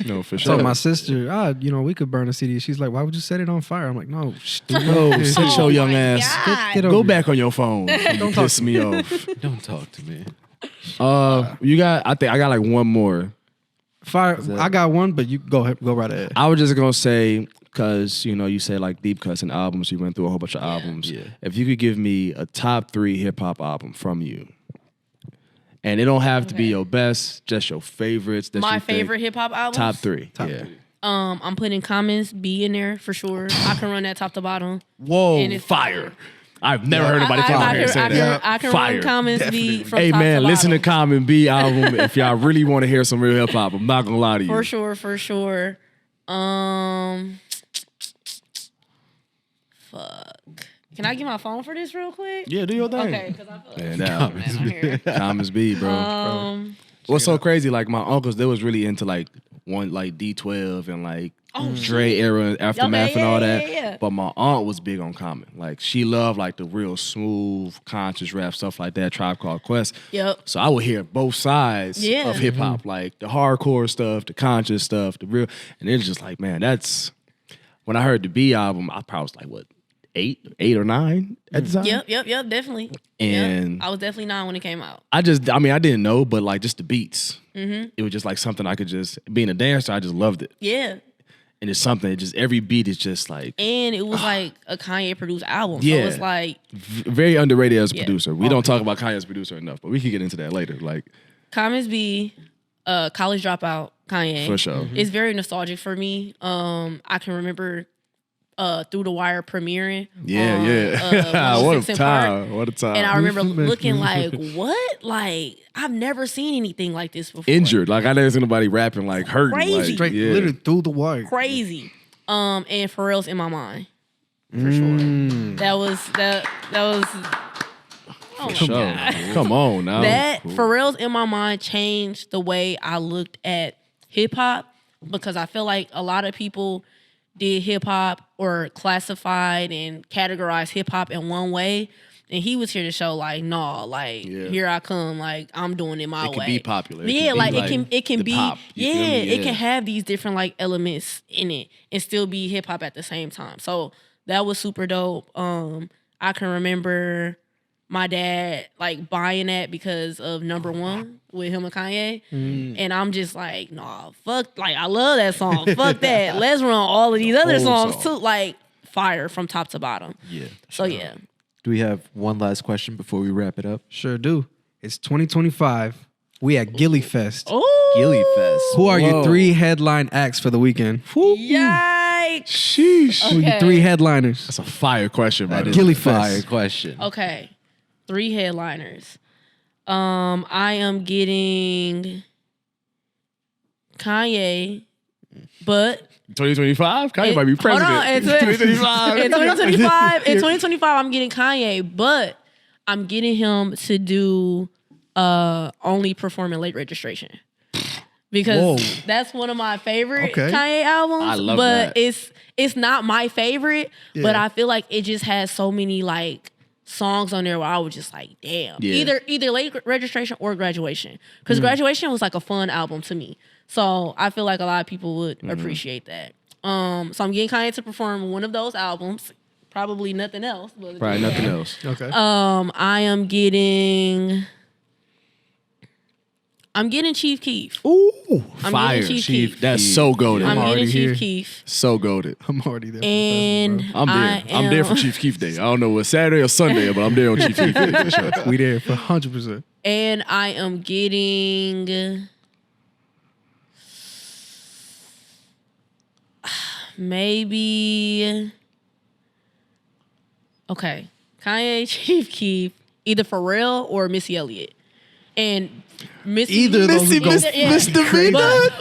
No, for sure. So my sister, we could burn a CD. She's like, why would you set it on fire? I'm like, no, sit your young ass. Go back on your phone. Don't piss me off. Don't talk to me. I think I got like one more. Fire. I got one, but you go right ahead. I was just gonna say, because you said like deep cuts and albums. You went through a whole bunch of albums. Yeah. If you could give me a top 3 hip hop album from you. And it don't have to be your best, just your favorites. My favorite hip hop albums? Top 3. I'm putting Common's B in there for sure. I can run that top to bottom. Whoa, fire. I've never heard anybody come out here and say that. I can run Common's B from top to bottom. Listen to Common B album if y'all really want to hear some real hip hop. I'm not going to lie to you. For sure. Fuck. Can I get my phone for this real quick? Yeah, do your thing. Okay, because I feel like Commons B, bro. What's so crazy? Like my uncles, they was really into like D12 and like Dre era aftermath and all that. Yeah. But my aunt was big on Common. Like she loved like the real smooth, conscious rap stuff like that. Tribe Called Quest. Yep. So I would hear both sides of hip hop, like the hardcore stuff, the conscious stuff, the real, and it's just like, man, that's when I heard the B album. I probably was like, what? 8 or 9 at the time. Yep, definitely. And I was definitely 9 when it came out. I didn't know, but like just the beats. It was just like something I could just, being a dancer, I just loved it. Yeah. And it's something, just every beat is just like. And it was like a Kanye produced album. Yeah. So it's like. Very underrated as a producer. We don't talk about Kanye as a producer enough, but we can get into that later. Like. Common's B, College Dropout, Kanye. For sure. It's very nostalgic for me. I can remember Through the Wire premiering. What a time. What a time. And I remember looking like, what? Like, I've never seen anything like this before. Injured. Like, I never seen nobody rapping like hurting. Crazy. Like, Straight, literally Through the Wire. Crazy. And Pharrell's In My Mind. for sure. That was. Oh my God. Come on now. That for reals in my mind changed the way I looked at hip hop because I feel like a lot of people did hip hop or classified and categorized hip hop in one way. And he was here to show like, no, like here I come, like I'm doing it my way. It can be popular. Yeah, like it can be pop, it can have these different like elements in it and still be hip hop at the same time. So that was super dope. I can remember my dad like buying that because of Number One with him and Kanye. And I'm just like, nah, fuck, like I love that song. Fuck that. Let's run all of these other songs too. Like fire from top to bottom. Yeah. So yeah. Do we have one last question before we wrap it up? Sure do. It's 2025. We at Gilly Fest. Oh, Gilly Fest. Who are your 3 headline acts for the weekend? yikes. Sheesh. Who are your 3 headliners? That's a fire question, man. That is Gilly a fire Fest. question. Okay. 3 headliners. I am getting Kanye, but 2025? Kanye might be president. Hold on. In 2025, I'm getting Kanye, but I'm getting him to do only perform in late registration. Because that's one of my favorite Kanye albums. I love but that. It's not my favorite, but I feel like it just has so many like songs on there where I was just like, damn. Yeah. Either late registration or graduation. Because graduation was like a fun album to me. So I feel like a lot of people would appreciate that. So I'm getting Kanye to perform one of those albums. Probably nothing else. But Probably nothing else. Okay. I am getting Chief Keef. Ooh, I'm fire. getting Chief Keef. That's so goated. I'm getting already here. Chief Keef. So goated. I'm already there. And I'm there. I'm there for Chief Keef Day. I don't know what Saturday or Sunday, but I'm there on Chief Keef Day for sure. We there for 100%. And I am getting maybe Kanye, Chief Keef, either Pharrell or Missy Elliott. And Missy, Either of those would go Mr. V.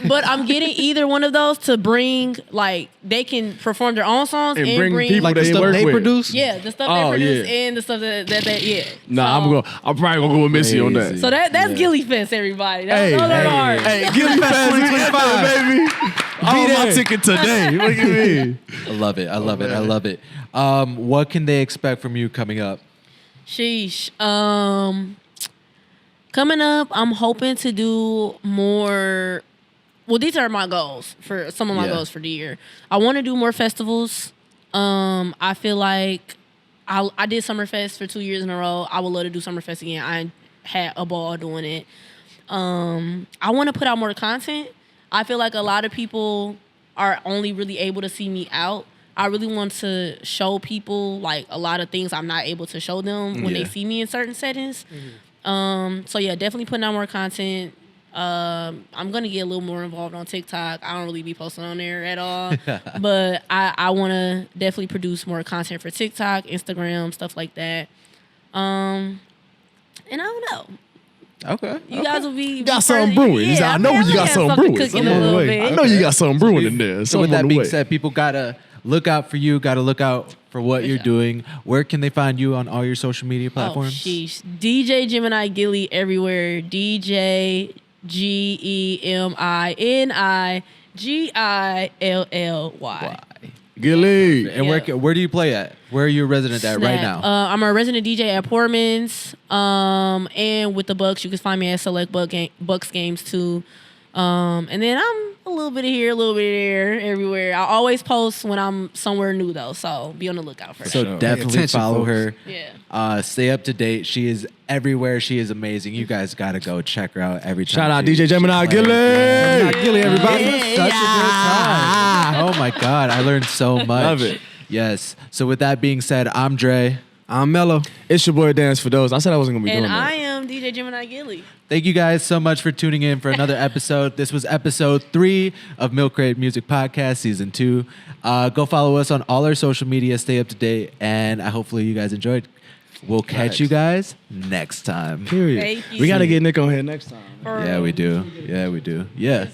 but I'm getting either one of those to bring, like, they can perform their own songs and bring people Like the they stuff work they with. produce? yeah, the stuff Oh, they produce yeah. and the stuff that they Nah, So- I'm probably gonna go with Missy on that. Crazy. So that's Gilly Fest, everybody. Those are hard. Hey, Gilly Fest 2025, baby. I'm on my ticket today. Look at me. I love it. I love it. I love it. What can they expect from you coming up? Sheesh. Coming up, I'm hoping to do more. Well, these are my goals for some of my goals for the year. I want to do more festivals. I feel like I did Summerfest for 2 years in a row. I would love to do Summerfest again. I had a ball doing it. I want to put out more content. I feel like a lot of people are only really able to see me out. I really want to show people like a lot of things I'm not able to show them when they see me in certain settings. So yeah, definitely putting out more content. I'm gonna get a little more involved on TikTok. I don't really be posting on there at all, but I want to definitely produce more content for TikTok, Instagram, stuff like that. And I don't know. Okay. You guys will be Got something brewing. Yeah, I know you got something brewing. Cooking a little bit. I know you got something brewing in there. So with Something on that the being way. said, people gotta look out for you. Gotta look out for what you're doing. Where can they find you on all your social media platforms? Oh, sheesh. DJ Gemini Gilly everywhere. DJ GEMINI GILLY. Gilly. And where do you play at? Where are you a resident at right now? I'm a resident DJ at Portman's. And with the Bucks, you can find me at Select Bucks games too. And then I'm a little bit of here, a little bit of there, everywhere. I always post when I'm somewhere new though, so be on the lookout for So that. definitely attention, follow folks. her. Yeah. Stay up to date. She is everywhere. She is amazing. You guys gotta go check her out every time. Shout out she DJ Gemini plays. Gilly. Gilly, everybody. Such a good time. Oh my God, I learned so much. Love it. Yes. So with that being said, I'm Dre. I'm Mello. It's your boy Dance for those. I said I wasn't gonna be And doing I that. am DJ Gemini Gilly. Thank you guys so much for tuning in for another episode. This was episode 3 of Milk Crate Music Podcast Season 2. Go follow us on all our social media. Stay up to date. And hopefully you guys enjoyed. We'll catch you guys next time. Period. Thank you. We gotta get Nick on here next time. For Yeah, real. we do. Yeah, we do. Yeah.